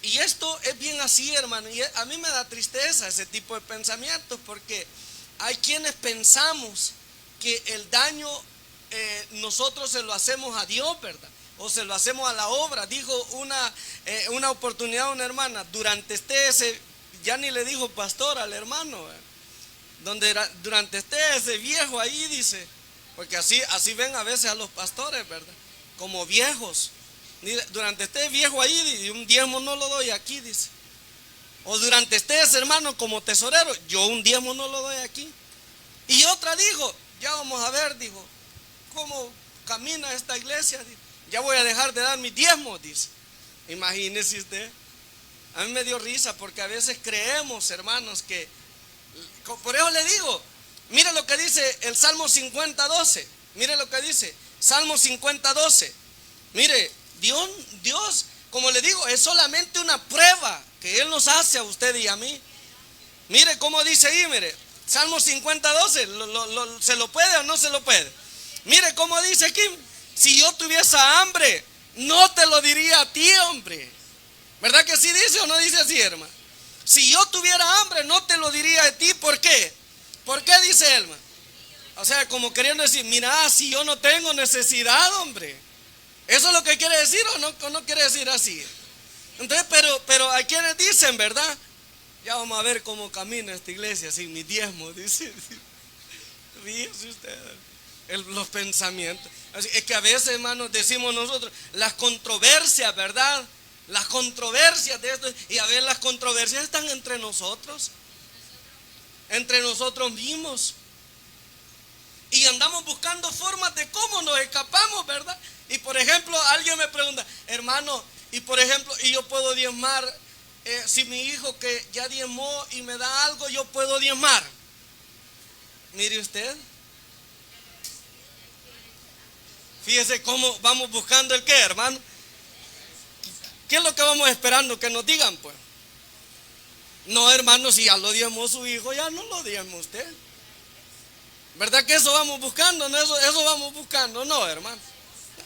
y esto es bien así, hermano, y a mí me da tristeza ese tipo de pensamientos, porque hay quienes pensamos que el daño nosotros se lo hacemos a Dios, ¿verdad? O se lo hacemos a la obra. Dijo una oportunidad una hermana, durante ese, ya ni le dijo pastor al hermano, durante ese viejo ahí, dice, porque así ven a veces a los pastores, ¿verdad? Como viejos. Durante este viejo ahí, un diezmo no lo doy aquí, dice. O durante ese hermano como tesorero, yo un diezmo no lo doy aquí. Y otra dijo, ya vamos a ver, dijo, cómo camina esta iglesia. Dijo, ya voy a dejar de dar mis diezmos, dice. Imagínese usted. A mí me dio risa porque a veces creemos, hermanos, que por eso le digo, mire lo que dice el Salmo 50:12. Mire lo que dice Salmo 50:12. Mire, Dios, como le digo, es solamente una prueba que Él nos hace a usted y a mí. Mire cómo dice ahí, mire, Salmo 50:12, ¿se lo puede o no se lo puede? Mire cómo dice aquí, si yo tuviese hambre, no te lo diría a ti, hombre. ¿Verdad que sí dice o no dice así, hermano? Si yo tuviera hambre, no te lo diría a ti. ¿Por qué? ¿Por qué dice él, hermano? O sea, como queriendo decir, mira, si yo no tengo necesidad, hombre. ¿Eso es lo que quiere decir o no quiere decir así? Entonces, pero hay quienes dicen, ¿verdad? Ya vamos a ver cómo camina esta iglesia sin mi diezmo, dice. Ríese usted. los pensamientos. Así, es que a veces, hermanos, decimos nosotros, las controversias, ¿verdad? Las controversias de esto, y a veces las controversias están entre nosotros mismos. Y andamos buscando formas de cómo nos escapamos, ¿verdad? Y por ejemplo, alguien me pregunta, hermano, y por ejemplo, y yo puedo diezmar, si mi hijo que ya diezmó y me da algo, yo puedo diezmar. Mire usted, fíjese cómo vamos buscando el qué, hermano. ¿Qué es lo que vamos esperando que nos digan, pues? No, hermano, si ya lo diezmó su hijo, ya no lo diezmó usted. ¿Verdad que eso vamos buscando? ¿No? Eso vamos buscando, no, hermano.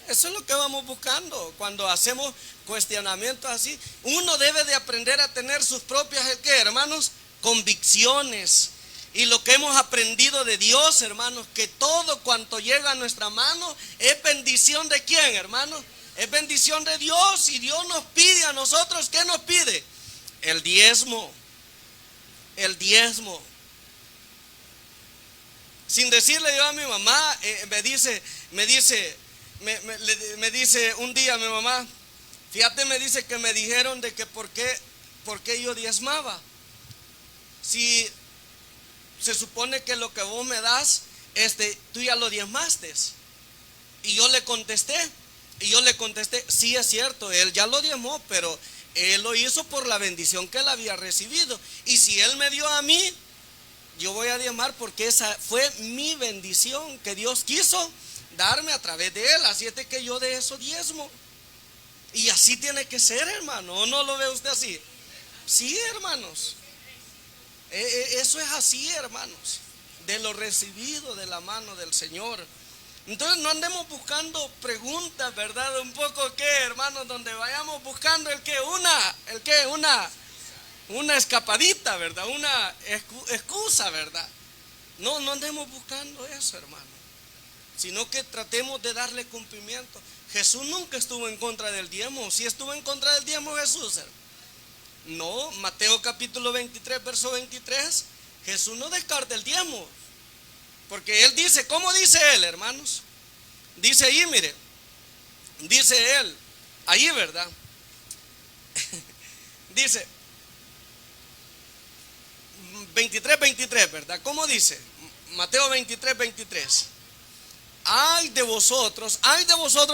Eso es lo que vamos buscando cuando hacemos cuestionamientos así. Uno debe de aprender a tener sus propias, ¿qué, hermanos? Convicciones. Y lo que hemos aprendido de Dios, hermanos, que todo cuanto llega a nuestra mano es bendición de quién, hermanos. Es bendición de Dios, y Dios nos pide a nosotros, ¿qué nos pide? El diezmo. El diezmo. Sin decirle yo a mi mamá, me dice un día mi mamá, fíjate, me dice que me dijeron de que por qué yo diezmaba. Si se supone que lo que vos me das, tú ya lo diezmaste. Y yo le contesté, sí es cierto, él ya lo diezmó, pero él lo hizo por la bendición que él había recibido. Y si él me dio a mí, yo voy a diezmar porque esa fue mi bendición que Dios quiso darme a través de él. Así es de que yo de eso diezmo. Y así tiene que ser, hermano. ¿O no lo ve usted así? Sí, hermanos. Eso es así, hermanos. De lo recibido de la mano del Señor. Entonces no andemos buscando preguntas, ¿verdad? Un poco que, hermanos, donde vayamos buscando una escapadita, ¿verdad? Una excusa, ¿verdad? No andemos buscando eso, hermano, sino que tratemos de darle cumplimiento. Jesús nunca estuvo en contra del diezmo. ¿Sí estuvo en contra del diezmo Jesús, hermano? No. Mateo capítulo 23, verso 23, Jesús no descarta el diezmo, porque él dice, ¿cómo dice él, hermanos? Dice ahí, mire, dice él ahí, ¿verdad? Dice 23, ¿verdad? ¿Cómo dice? Mateo 23. Ay de vosotros,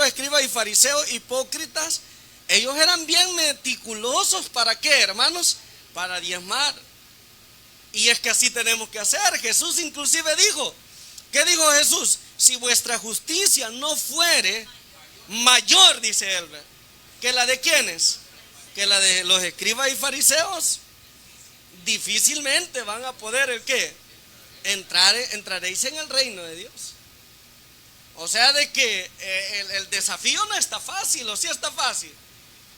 escribas y fariseos hipócritas. Ellos eran bien meticulosos. ¿Para qué, hermanos? Para diezmar. Y es que así tenemos que hacer. Jesús inclusive dijo, ¿qué dijo Jesús? Si vuestra justicia no fuere mayor, dice él, ¿que la de quiénes? Que la de los escribas y fariseos, difícilmente van a poder, ¿el qué? Entraréis en el reino de Dios. O sea, de que el desafío no está fácil, o sí está fácil.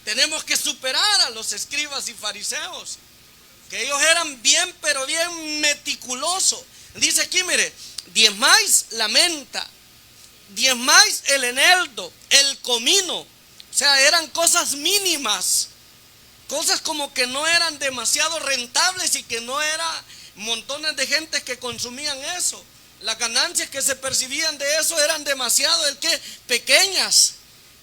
Tenemos que superar a los escribas y fariseos, que ellos eran bien, pero bien meticulosos. Dice aquí, mire, diezmáis la menta, diezmáis el eneldo, el comino. O sea, eran cosas mínimas, cosas como que no eran demasiado rentables y que no era montones de gente que consumían eso. Las ganancias que se percibían de eso eran demasiado, pequeñas.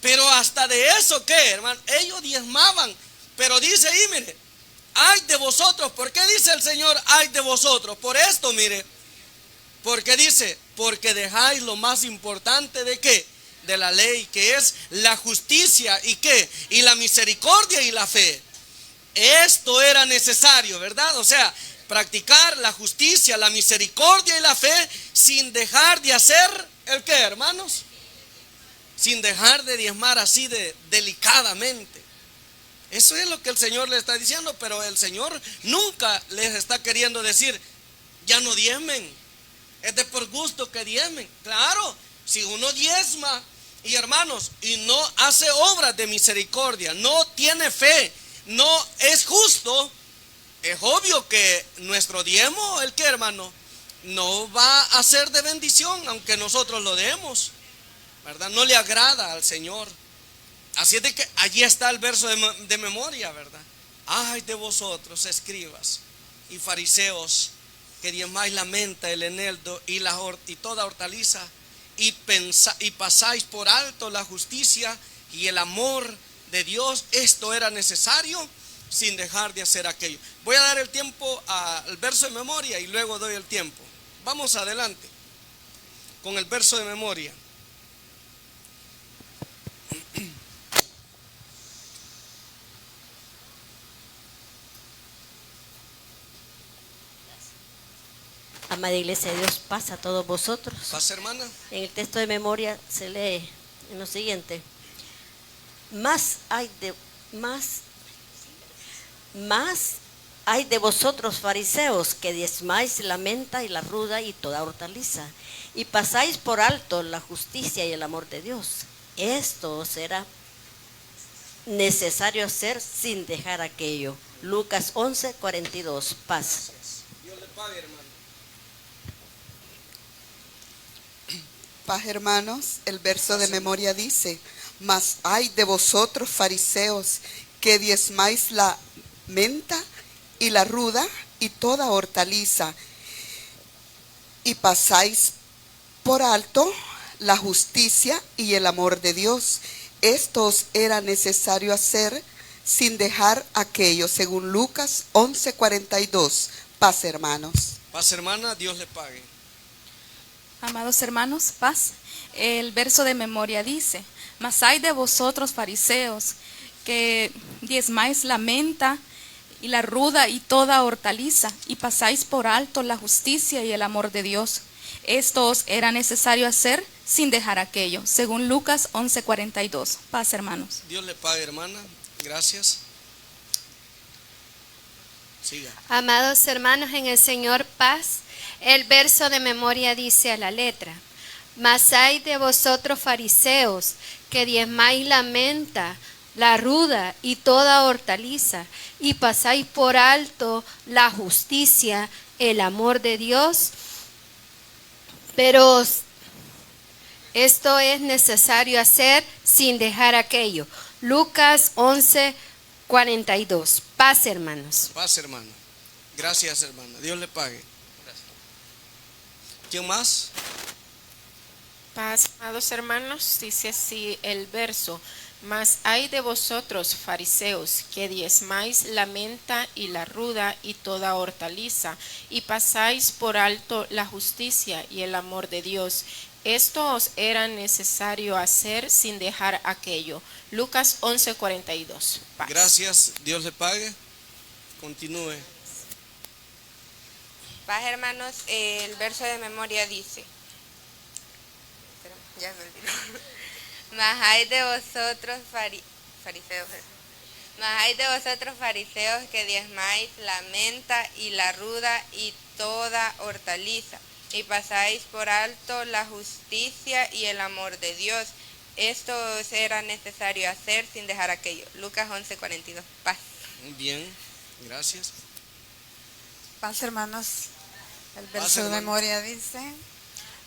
Pero hasta de eso, ¿qué, hermano? Ellos diezmaban. Pero dice ahí, mire, ay de vosotros. ¿Por qué dice el Señor ay de vosotros? Por esto, mire. Porque dice, porque dejáis lo más importante de qué, de la ley, que es la justicia y qué, y la misericordia y la fe. Esto era necesario, ¿verdad? O sea, practicar la justicia, la misericordia y la fe sin dejar de hacer el qué, hermanos, sin dejar de diezmar así de delicadamente. Eso es lo que el Señor le está diciendo. Pero el Señor nunca les está queriendo decir, ya no diezmen, es de por gusto que diezmen. Claro, si uno diezma, y hermanos, y no hace obras de misericordia, no tiene fe, no es justo, es obvio que nuestro diezmo, el que, hermano, no va a ser de bendición, aunque nosotros lo demos, ¿verdad? No le agrada al Señor. Así es de que allí está el verso de memoria, ¿verdad? Ay de vosotros, escribas y fariseos, que diezmáis la menta, el eneldo y toda hortaliza, y pasáis por alto la justicia y el amor de Dios. Esto era necesario sin dejar de hacer aquello. Voy a dar el tiempo al verso de memoria y luego doy el tiempo. Vamos adelante con el verso de memoria. Amada Iglesia de Dios, paz a todos vosotros. Paz, hermana. En el texto de memoria se lee en lo siguiente: más hay de vosotros, fariseos, que diezmáis la menta y la ruda y toda hortaliza, y pasáis por alto la justicia y el amor de Dios. Esto os era necesario hacer sin dejar aquello. Lucas 11:42. Paz. Dios le pague, hermano. Paz, hermanos. El verso de memoria dice: mas hay de vosotros, fariseos, que diezmáis la menta y la ruda y toda hortaliza, y pasáis por alto la justicia y el amor de Dios. Esto os era necesario hacer sin dejar aquello, según Lucas 11:42. Paz, hermanos. Paz, hermana. Dios le pague. Amados hermanos, paz. El verso de memoria dice: mas hay de vosotros, fariseos, que diezmáis la menta y la ruda y toda hortaliza, y pasáis por alto la justicia y el amor de Dios. Esto os era necesario hacer sin dejar aquello, según Lucas 11:42. Paz, hermanos. Dios le pague, hermana. Gracias. Siga. Amados hermanos en el Señor, paz. El verso de memoria dice a la letra: mas hay de vosotros, fariseos, que diezmáis la menta, la ruda y toda hortaliza, y pasáis por alto la justicia, el amor de Dios. Pero esto es necesario hacer sin dejar aquello. Lucas 11:42. Paz, hermanos. Paz, hermano. Gracias, hermana. Dios le pague. ¿Quién más? Paz, amados hermanos, dice así el verso: mas hay de vosotros, fariseos, que diezmáis la menta y la ruda y toda hortaliza, y pasáis por alto la justicia y el amor de Dios. Esto os era necesario hacer sin dejar aquello. Lucas 11:42. Paz. Gracias. Dios le pague. Continúe. Paz, hermanos. El verso de memoria dice: ya me olvidó. Mas hay de vosotros, fariseos, mas hay de vosotros, fariseos, que diezmáis la menta y la ruda y toda hortaliza, y pasáis por alto la justicia y el amor de Dios. Esto os era necesario hacer sin dejar aquello. Lucas 11:42. Paz. Bien, gracias. Paz, hermanos. El Paz, verso de hermano. memoria dice: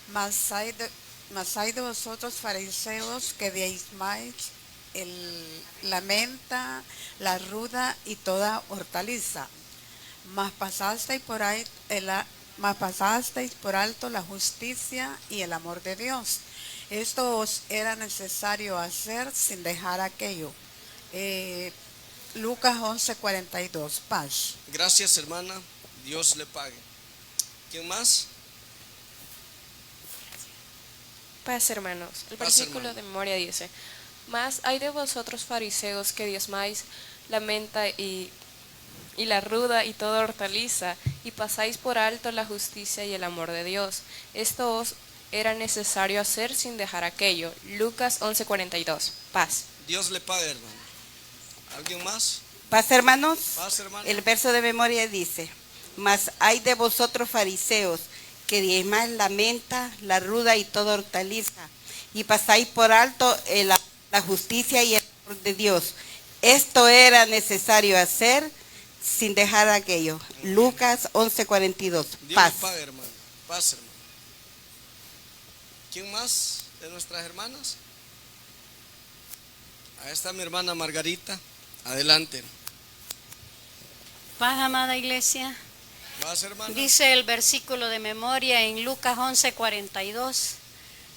mas hay de vosotros, fariseos, que diezmáis la menta, la ruda y toda hortaliza, mas pasasteis por alto la justicia y el amor de Dios. Esto os era necesario hacer sin dejar aquello. Lucas 11:42. Paz. Gracias, hermana. Dios le pague. ¿Quién más? Paz, hermanos. El Paz, versículo hermano. de memoria dice: mas hay de vosotros, fariseos, que diezmáis la menta y la ruda y toda hortaliza, y pasáis por alto la justicia y el amor de Dios. Esto os era necesario hacer sin dejar aquello. Lucas 11:42. Paz. Dios le pague, hermano. ¿Alguien más? Paz, hermanos. Paz, hermano. El verso de memoria dice: mas hay de vosotros, fariseos, que diezmáis la menta, la ruda y toda hortaliza, y pasáis por alto la justicia y el amor de Dios. Esto era necesario hacer sin dejar aquello. Lucas 11:42. Dios Paz. le pague, hermano. Paz, hermano. ¿Quién más de nuestras hermanas? Ahí está mi hermana Margarita. Adelante. Paz, amada iglesia. Paz, hermano. Dice el versículo de memoria en Lucas 11:42: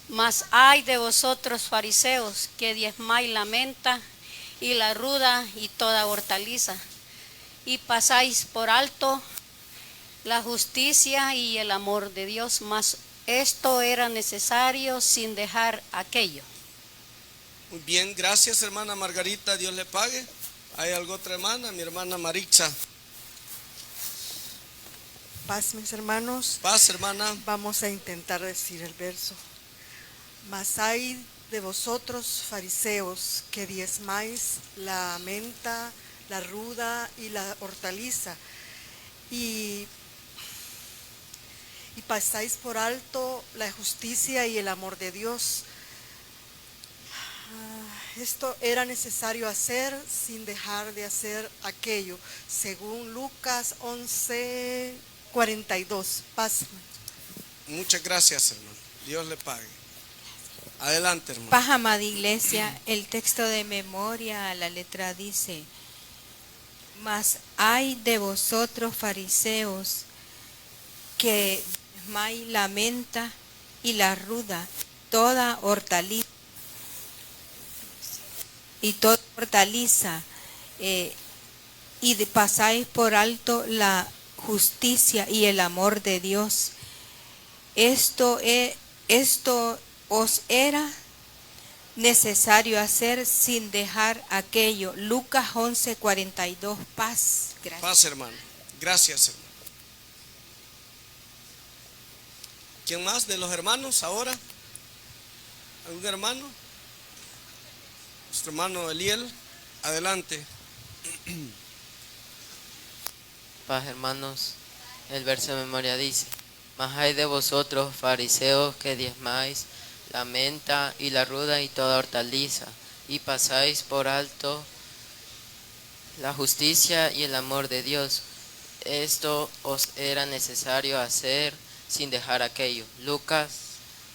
Mas ay de vosotros fariseos, que diezmáis la menta y la ruda y toda hortaliza, y pasáis por alto la justicia y el amor de Dios, mas esto era necesario sin dejar aquello. Muy bien, gracias hermana Margarita, Dios le pague. ¿Hay algo otra hermana? Mi hermana Marixa. Paz, mis hermanos. Paz, hermana. Vamos a intentar decir el verso. Mas hay de vosotros, fariseos, que diezmáis la menta, la ruda y la hortaliza, y pasáis por alto la justicia y el amor de Dios. Esto era necesario hacer sin dejar de hacer aquello, según Lucas 11:42. Paz. Muchas gracias, hermano. Dios le pague. Adelante, hermano. Paz, amada iglesia, el texto de memoria a la letra dice: mas ay de vosotros fariseos, que diezmáis la menta y la ruda, toda hortaliza, y pasáis por alto la justicia y el amor de Dios. Esto os era necesario hacer sin dejar aquello. Lucas 11:42. Paz. Gracias. Paz, hermano. Gracias, hermano. ¿Quién más de los hermanos ahora? ¿Algún hermano? Nuestro hermano Eliel, adelante. Paz, hermanos, el verso de memoria dice: mas hay de vosotros, fariseos, que diezmáis la menta y la ruda y toda hortaliza, y pasáis por alto la justicia y el amor de Dios. Esto os era necesario hacer sin dejar aquello. Lucas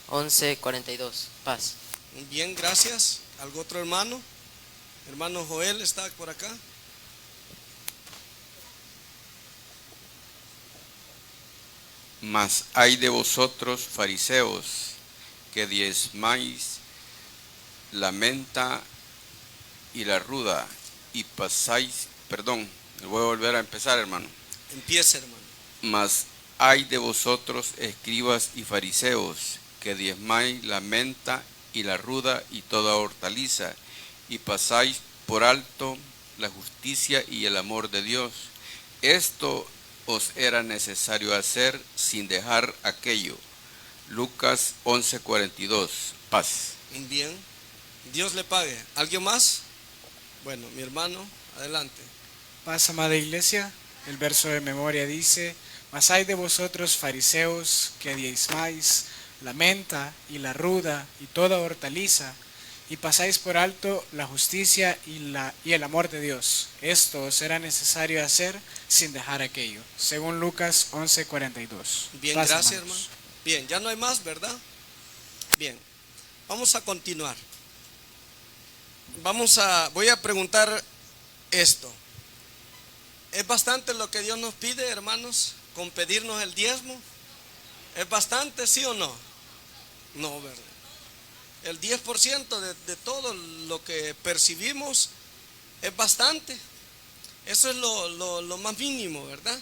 11:42. Paz. Muy bien, gracias. ¿Algún otro hermano? Hermano Joel está por acá. Mas hay de vosotros, fariseos, que diezmáis la menta y la ruda, y pasáis, voy a volver a empezar, hermano. Empieza, hermano. Mas hay de vosotros, escribas y fariseos, que diezmáis la menta y la ruda y toda hortaliza, y pasáis por alto la justicia y el amor de Dios. Esto os era necesario hacer sin dejar aquello. Lucas 11:42. Paz. Bien. Dios le pague. ¿Alguien más? Bueno, mi hermano, adelante. Paz, amada iglesia, el verso de memoria dice: mas hay de vosotros, fariseos, que diezmáis la menta y la ruda y toda hortaliza, y pasáis por alto la justicia y el amor de Dios. Esto os era necesario hacer sin dejar aquello. Según Lucas 11:42. Bien, Paz, gracias, hermanos. hermano. Bien, ya no hay más, ¿verdad? Bien, vamos a continuar. Voy a preguntar esto. ¿Es bastante lo que Dios nos pide, hermanos, con pedirnos el diezmo? ¿Es bastante, sí o no? No, ¿verdad? El 10% de todo lo que percibimos es bastante. Eso es lo más mínimo, ¿verdad?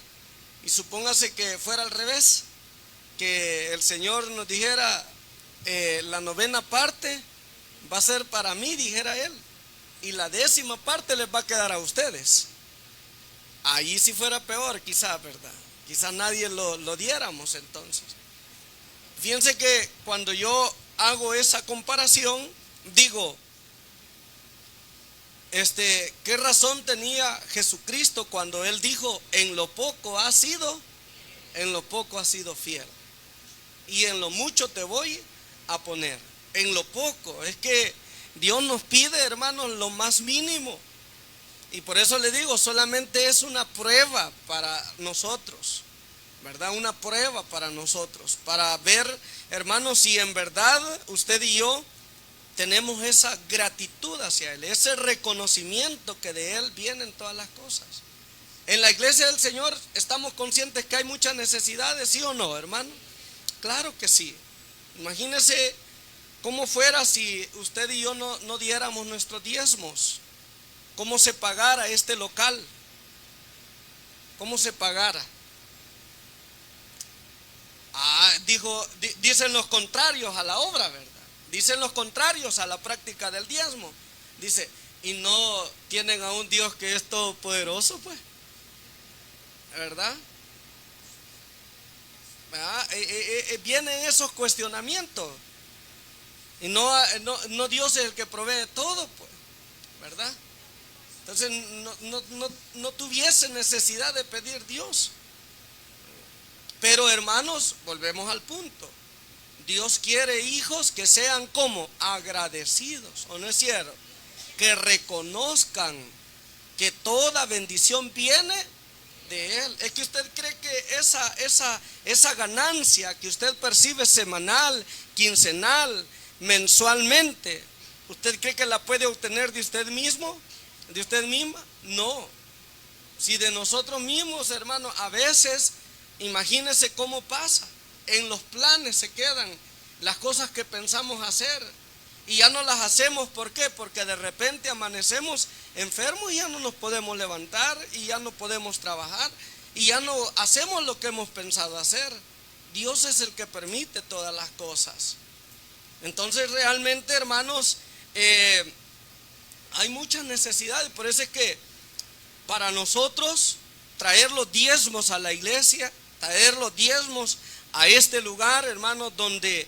Y supóngase que fuera al revés, que el Señor nos dijera, la 9ª parte va a ser para mí, dijera Él, y la 10ª parte les va a quedar a ustedes. Ahí si fuera peor, quizás, ¿verdad? Quizás nadie lo diéramos entonces. Fíjense que cuando yo hago esa comparación, digo, ¿qué razón tenía Jesucristo cuando Él dijo, en lo poco has sido fiel, y en lo mucho te voy a poner? En lo poco, es que Dios nos pide, hermanos, lo más mínimo. Y por eso le digo, solamente es una prueba para nosotros, ¿verdad? Una prueba para nosotros, para ver, hermanos, si en verdad usted y yo tenemos esa gratitud hacia Él, ese reconocimiento que de Él vienen todas las cosas. En la iglesia del Señor estamos conscientes que hay muchas necesidades, ¿sí o no, hermano? Claro que sí. Imagínese ¿Cómo fuera si usted y yo no diéramos nuestros diezmos? ¿Cómo se pagara este local? ¿Cómo se pagara? Dicen los contrarios a la obra, ¿verdad? Dicen los contrarios a la práctica del diezmo. Dice, y no tienen a un Dios que es todopoderoso, pues, ¿verdad? Vienen esos cuestionamientos. Y no Dios es el que provee todo, pues, ¿verdad? Entonces no tuviese necesidad de pedir Dios. Pero hermanos, volvemos al punto. Dios quiere hijos que sean como agradecidos, ¿o no es cierto? Que reconozcan que toda bendición viene de Él. Es que usted cree que esa ganancia que usted percibe semanal, quincenal, mensualmente, ¿usted cree que la puede obtener de usted mismo? ¿De usted misma? No. Si de nosotros mismos, hermano, a veces, imagínese cómo pasa. En los planes se quedan las cosas que pensamos hacer y ya no las hacemos. ¿Por qué? Porque de repente amanecemos enfermos y ya no nos podemos levantar y ya no podemos trabajar y ya no hacemos lo que hemos pensado hacer. Dios es el que permite todas las cosas. Entonces realmente, hermanos, hay muchas necesidades. Por eso es que para nosotros traer los diezmos a la iglesia, traer los diezmos a este lugar, hermanos, donde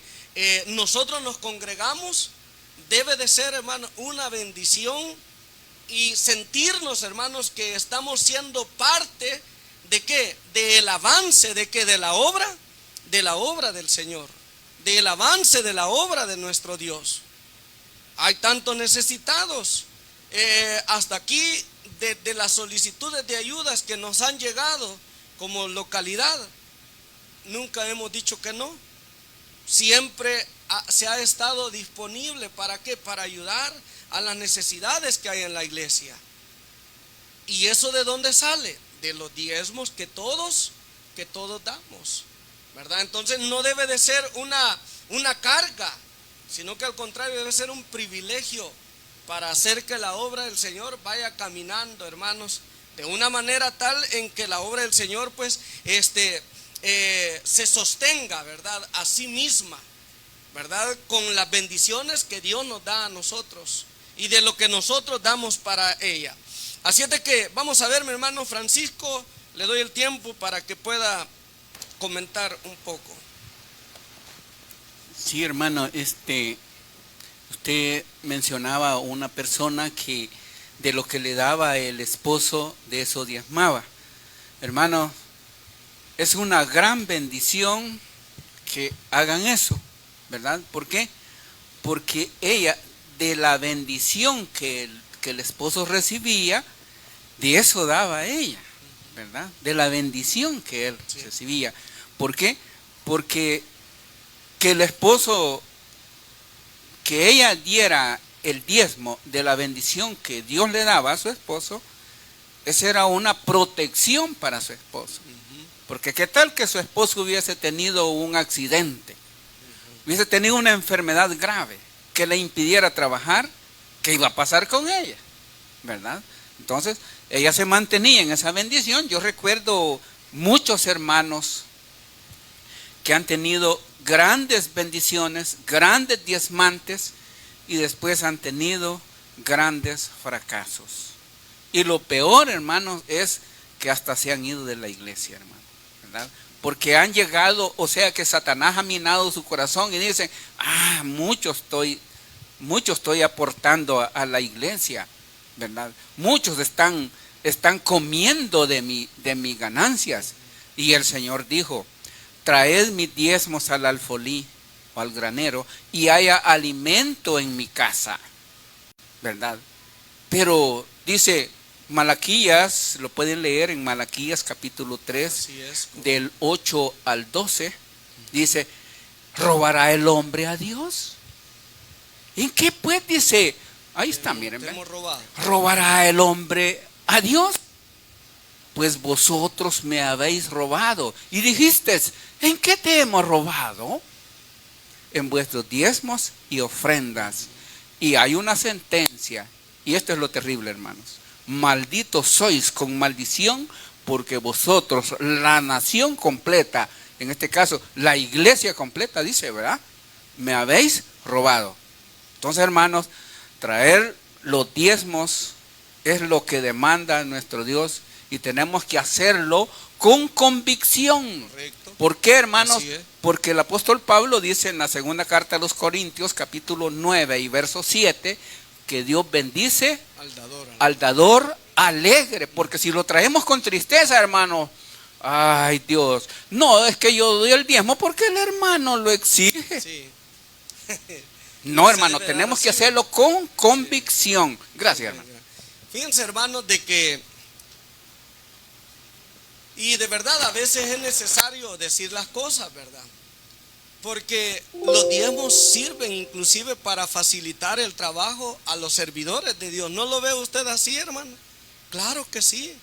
nosotros nos congregamos, debe de ser, hermanos, una bendición y sentirnos, hermanos, que estamos siendo parte de ¿qué? Del avance, ¿de qué? De la obra del Señor, del avance de la obra de nuestro Dios. Hay tantos necesitados. Hasta aquí de las solicitudes de ayudas que nos han llegado como localidad, nunca hemos dicho que no. Siempre se ha estado disponible. ¿Para qué? Para ayudar a las necesidades que hay en la iglesia. ¿Y eso de dónde sale? De los diezmos que todos damos, ¿verdad? Entonces no debe de ser una carga, sino que al contrario debe ser un privilegio para hacer que la obra del Señor vaya caminando, hermanos, de una manera tal en que la obra del Señor pues se sostenga, ¿verdad? A sí misma, ¿verdad? Con las bendiciones que Dios nos da a nosotros y de lo que nosotros damos para ella. Así es de que vamos a ver, mi hermano Francisco, le doy el tiempo para que pueda comentar un poco. Sí, hermano, usted mencionaba una persona que de lo que le daba el esposo, de eso diezmaba. Hermano, es una gran bendición que hagan eso, ¿verdad? ¿Por qué? Porque ella, de la bendición que el esposo recibía, de eso daba a ella, ¿verdad? De la bendición que él recibía. ¿Por qué? Porque que el esposo, que ella diera el diezmo de la bendición que Dios le daba a su esposo, esa era una protección para su esposo. Porque qué tal que su esposo hubiese tenido un accidente, hubiese tenido una enfermedad grave que le impidiera trabajar, ¿qué iba a pasar con ella? ¿Verdad? Entonces, ella se mantenía en esa bendición. Yo recuerdo muchos hermanos que han tenido grandes bendiciones, grandes diezmantes, y después han tenido grandes fracasos. Y lo peor, hermanos, es que hasta se han ido de la iglesia, hermano, ¿verdad? Porque han llegado, o sea que Satanás ha minado su corazón y dicen, mucho estoy aportando a la iglesia, ¿verdad? Muchos están comiendo de mis ganancias. Y el Señor dijo, traed mis diezmos al alfolí o al granero y haya alimento en mi casa, ¿verdad? Pero dice Malaquías, lo pueden leer en Malaquías capítulo 3, del 8 al 12, dice, ¿robará el hombre a Dios? ¿En qué pues? Dice, ahí está, miren, ¿robará el hombre a Dios? Pues vosotros me habéis robado. Y dijiste, ¿en qué te hemos robado? en vuestros diezmos y ofrendas. Y hay una sentencia, y esto es lo terrible, hermanos. Malditos sois con maldición, porque vosotros, la nación completa, en este caso, la iglesia completa, dice, ¿verdad? Me habéis robado. Entonces, hermanos, traer los diezmos es lo que demanda nuestro Dios y tenemos que hacerlo con convicción. Correcto. ¿Por qué, hermanos? Así es. Porque el apóstol Pablo dice en la segunda carta a los Corintios, capítulo 9 y verso 7, que Dios bendice al dador alegre. Porque si lo traemos con tristeza, hermano, ay Dios, no, es que yo doy el diezmo porque el hermano lo exige. Sí. No, hermano, tenemos que hacerlo con convicción. Gracias, hermano. Fíjense, hermanos, de que, y de verdad a veces es necesario decir las cosas, ¿verdad? Porque los diezmos sirven inclusive para facilitar el trabajo a los servidores de Dios. ¿No lo ve usted así, hermano? Claro que sí.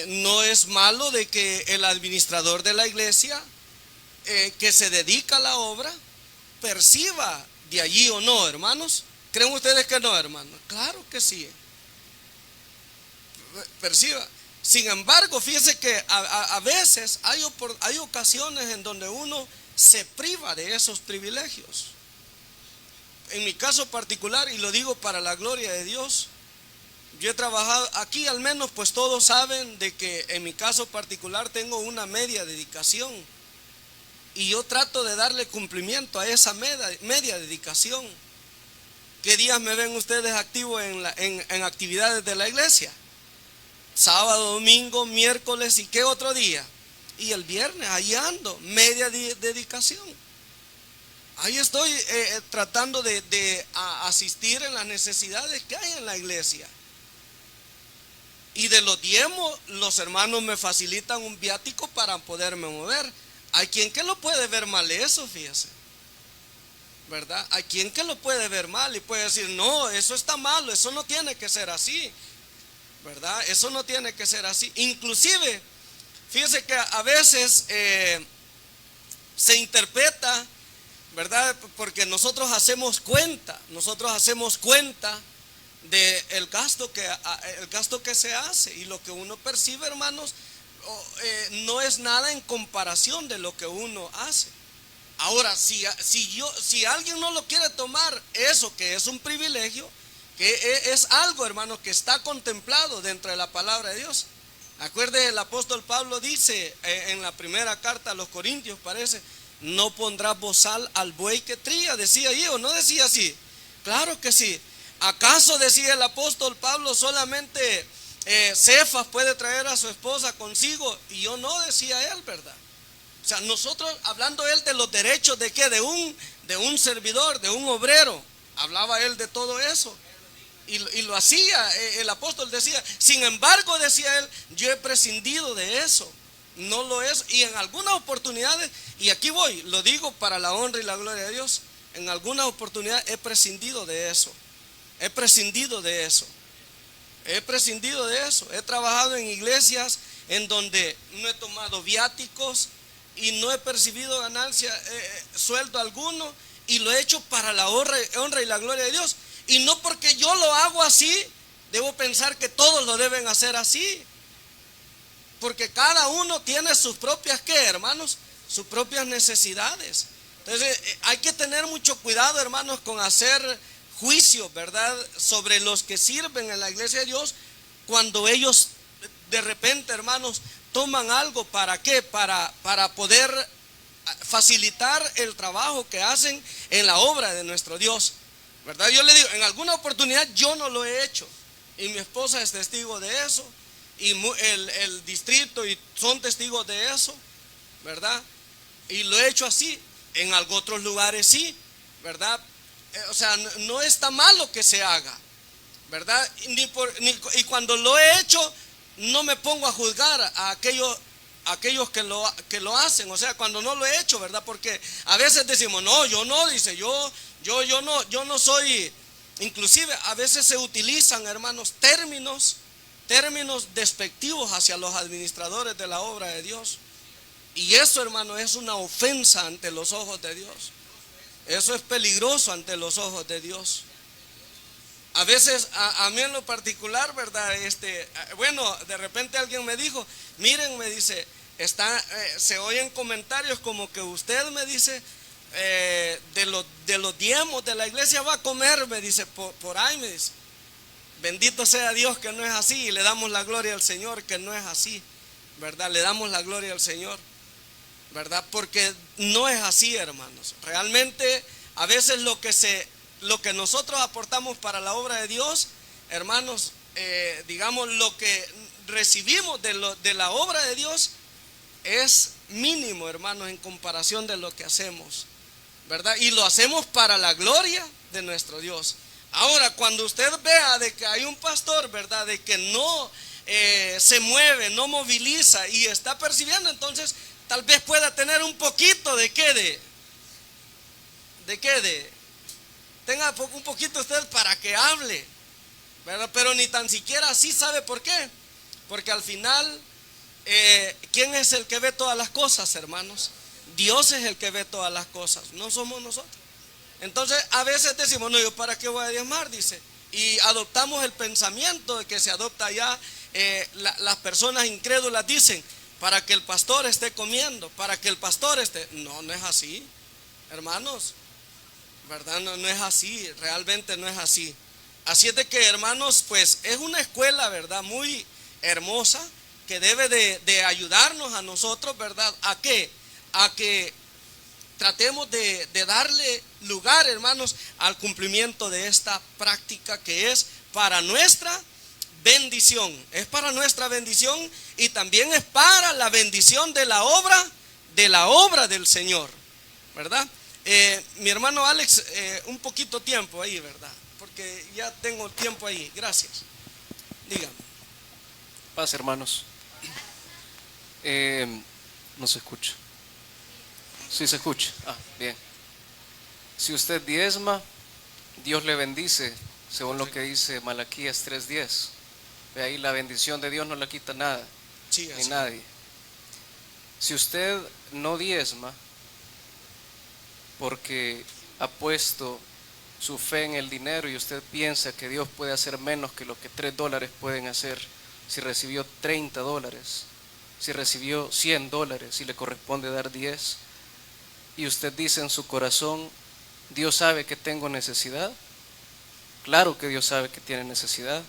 No es malo de que el administrador de la iglesia que se dedica a la obra perciba de allí o no, hermanos. ¿Creen ustedes que no, hermanos? Claro que sí. Perciba. Sin embargo, fíjense que a veces hay ocasiones en donde uno se priva de esos privilegios. En mi caso particular, y lo digo para la gloria de Dios, yo he trabajado aquí, al menos pues todos saben de que en mi caso particular tengo una media dedicación y yo trato de darle cumplimiento a esa media dedicación. ¿Qué días me ven ustedes activos en actividades de la iglesia? Sábado, domingo, miércoles, ¿y qué otro día? Y el viernes, ahí ando, media dedicación. Ahí estoy tratando de asistir en las necesidades que hay en la iglesia. Y de los diezmos, los hermanos me facilitan un viático para poderme mover. Hay quien que lo puede ver mal eso, fíjese, ¿verdad? Hay quien que lo puede ver mal y puede decir, no, eso está malo, eso no tiene que ser así, ¿verdad? Eso no tiene que ser así. Inclusive, fíjese que a veces se interpreta, ¿verdad? Porque nosotros hacemos cuenta del gasto que se hace, y lo que uno percibe, hermanos, no es nada en comparación de lo que uno hace. Ahora, si alguien no lo quiere tomar, eso que es un privilegio, que es algo, hermanos, que está contemplado dentro de la palabra de Dios. Acuerde, el apóstol Pablo dice en la primera carta a los Corintios, parece, no pondrás bozal al buey que trilla, decía ahí, ¿o no decía así? Claro que sí. ¿Acaso decía el apóstol Pablo solamente Cefas puede traer a su esposa consigo? Y yo no, decía él, ¿verdad? O sea, nosotros, hablando él de los derechos de qué, de un servidor, de un obrero, hablaba él de todo eso. Y lo hacía, el apóstol decía, sin embargo, decía él, yo he prescindido de eso, no lo es. Y en algunas oportunidades, y aquí voy, lo digo para la honra y la gloria de Dios, en algunas oportunidades he prescindido de eso. He prescindido de eso. He trabajado en iglesias en donde no he tomado viáticos y no he percibido ganancia, sueldo alguno, y lo he hecho para la honra y la gloria de Dios. Y no porque yo lo hago así, debo pensar que todos lo deben hacer así. Porque cada uno tiene sus propias, ¿qué, hermanos? Sus propias necesidades. Entonces hay que tener mucho cuidado, hermanos, con hacer juicio, ¿verdad?, sobre los que sirven en la iglesia de Dios, cuando ellos de repente, hermanos, toman algo, ¿para qué? Para poder facilitar el trabajo que hacen en la obra de nuestro Dios, ¿verdad? Yo le digo, en alguna oportunidad yo no lo he hecho, y mi esposa es testigo de eso, y el distrito y son testigos de eso, ¿verdad? Y lo he hecho así. En otros lugares sí, ¿verdad? O sea, no está malo que se haga, ¿verdad? Y cuando lo he hecho, no me pongo a juzgar a aquellos que lo hacen. O sea, cuando no lo he hecho, ¿verdad? Porque a veces decimos, no, yo no, dice, yo no soy. Inclusive a veces se utilizan, hermanos, términos despectivos hacia los administradores de la obra de Dios. Y eso, hermano, es una ofensa ante los ojos de Dios. Eso es peligroso ante los ojos de Dios. A veces, a mí en lo particular, ¿verdad? Bueno, de repente alguien me dijo, miren, me dice, se oyen comentarios como que usted me dice, de los diezmos de la iglesia va a comer, me dice, por ahí me dice. Bendito sea Dios que no es así, y le damos la gloria al Señor que no es así, ¿verdad? Le damos la gloria al Señor, ¿verdad? Porque no es así, hermanos. Realmente a veces lo que nosotros aportamos para la obra de Dios, hermanos, digamos, lo que recibimos de la obra de Dios es mínimo, hermanos, en comparación de lo que hacemos, ¿verdad? Y lo hacemos para la gloria de nuestro Dios. Ahora, cuando usted vea de que hay un pastor, ¿verdad?, de que no se mueve, no moviliza y está percibiendo, entonces tal vez pueda tener un poquito de qué, tenga un poquito usted para que hable, ¿verdad? Pero ni tan siquiera así. ¿Sabe por qué? Porque al final, ¿quién es el que ve todas las cosas, hermanos? Dios es el que ve todas las cosas, no somos nosotros. Entonces a veces decimos, no, ¿yo para qué voy a diezmar? Dice, y adoptamos el pensamiento de que se adopta ya, las personas incrédulas dicen, para que el pastor esté comiendo, para que el pastor esté. No, no es así, hermanos, ¿verdad? No es así, realmente no es así. Así es de que, hermanos, pues es una escuela, ¿verdad?, muy hermosa, que debe de ayudarnos a nosotros, ¿verdad? ¿A qué? A que tratemos de darle lugar, hermanos, al cumplimiento de esta práctica que es para nuestra bendición. Es para nuestra bendición y también es para la bendición de la obra del Señor, ¿verdad? Mi hermano Alex, un poquito tiempo ahí, ¿verdad? Porque ya tengo tiempo ahí. Gracias. Dígame. Paz, hermanos. No se escucha. Sí se escucha. Bien. Si usted diezma, Dios le bendice, según lo que dice Malaquías 3:10. Ve ahí, la bendición de Dios no la quita nada, ni nadie. Si usted no diezma porque ha puesto su fe en el dinero y usted piensa que Dios puede hacer menos que lo que $3 pueden hacer, si recibió $30, si recibió $100, si le corresponde dar 10, y usted dice en su corazón, Dios sabe que tengo necesidad. Claro que Dios sabe que tiene necesidad,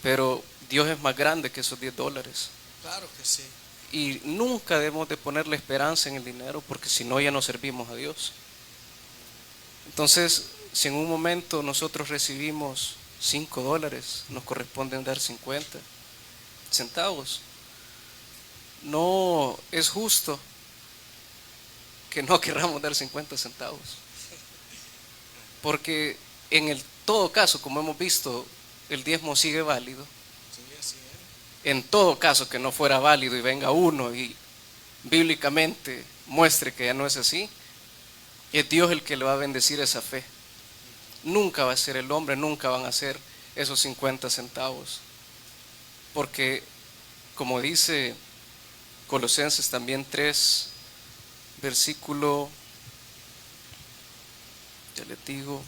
pero Dios es más grande que esos $10. Claro que sí. Y nunca debemos de ponerle esperanza en el dinero, porque si no ya no servimos a Dios. Entonces, si en un momento nosotros recibimos $5, nos corresponden dar 50 centavos. No es justo que no querramos dar 50 centavos, porque en todo caso, como hemos visto, el diezmo sigue válido. En todo caso que no fuera válido y venga uno y bíblicamente muestre que ya no es así, es Dios el que le va a bendecir esa fe. Nunca va a ser el hombre, nunca van a ser esos 50 centavos, porque como dice Colosenses también 3, versículo, ya le digo,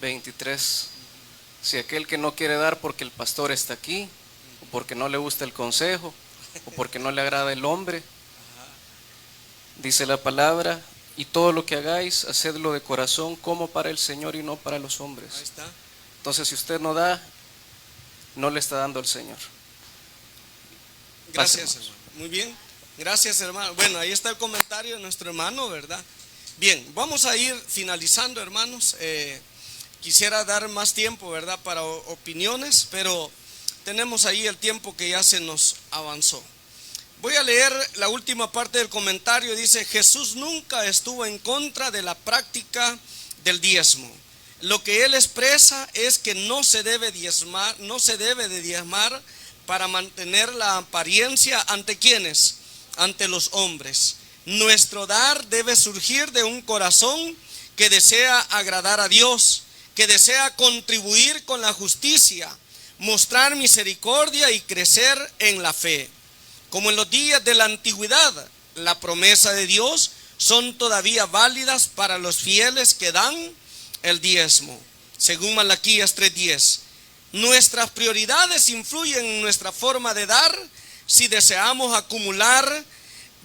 23. Si aquel que no quiere dar porque el pastor está aquí, o porque no le gusta el consejo, o porque no le agrada el hombre, dice la palabra, y todo lo que hagáis, hacedlo de corazón como para el Señor y no para los hombres. Ahí está. Entonces, si usted no da, no le está dando al Señor. Gracias, hermano. Muy bien. Gracias, hermano. Bueno, ahí está el comentario de nuestro hermano, ¿verdad? Bien, vamos a ir finalizando, hermanos. Quisiera dar más tiempo, ¿verdad?, para opiniones, pero tenemos ahí el tiempo que ya se nos avanzó. Voy a leer la última parte del comentario. Dice: Jesús nunca estuvo en contra de la práctica del diezmo. Lo que él expresa es que no se debe de diezmar para mantener la apariencia ante quienes, ante los hombres. Nuestro dar debe surgir de un corazón que desea agradar a Dios, que desea contribuir con la justicia, mostrar misericordia y crecer en la fe. como en los días de la antigüedad, la promesa de Dios son todavía válidas para los fieles que dan el diezmo. Según Malaquías 3:10, nuestras prioridades influyen en nuestra forma de dar. Si deseamos acumular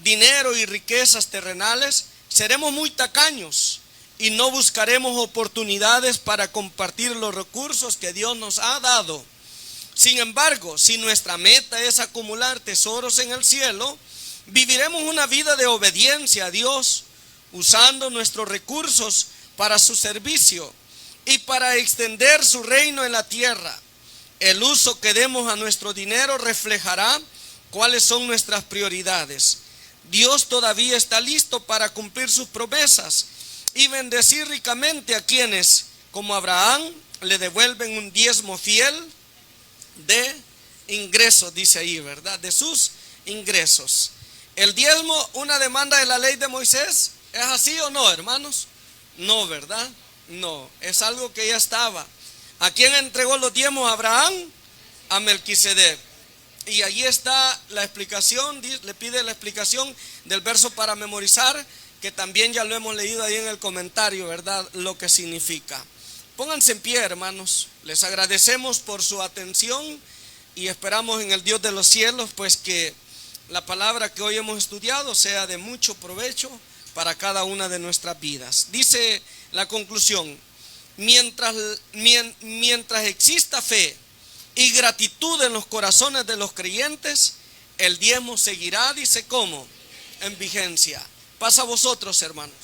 dinero y riquezas terrenales, seremos muy tacaños y no buscaremos oportunidades para compartir los recursos que Dios nos ha dado. Sin embargo, si nuestra meta es acumular tesoros en el cielo, viviremos una vida de obediencia a Dios, usando nuestros recursos para su servicio y para extender su reino en la tierra. El uso que demos a nuestro dinero reflejará cuáles son nuestras prioridades. Dios todavía está listo para cumplir sus promesas y bendecir ricamente a quienes, como Abraham, le devuelven un diezmo fiel de ingresos, dice ahí, ¿verdad? De sus ingresos. ¿El diezmo una demanda de la ley de Moisés? ¿Es así o no, hermanos? No, ¿verdad? No, es algo que ya estaba. ¿A quién entregó los diezmos Abraham? A Melquisedec. Y allí está la explicación, le pide la explicación del verso para memorizar, que también ya lo hemos leído ahí en el comentario, ¿verdad? Lo que significa. Pónganse en pie, hermanos. Les agradecemos por su atención y esperamos en el Dios de los cielos, pues que la palabra que hoy hemos estudiado sea de mucho provecho para cada una de nuestras vidas. Dice la conclusión: mientras exista fe y gratitud en los corazones de los creyentes, el diezmo seguirá, dice, ¿cómo? En vigencia. Pasa a vosotros, hermanos.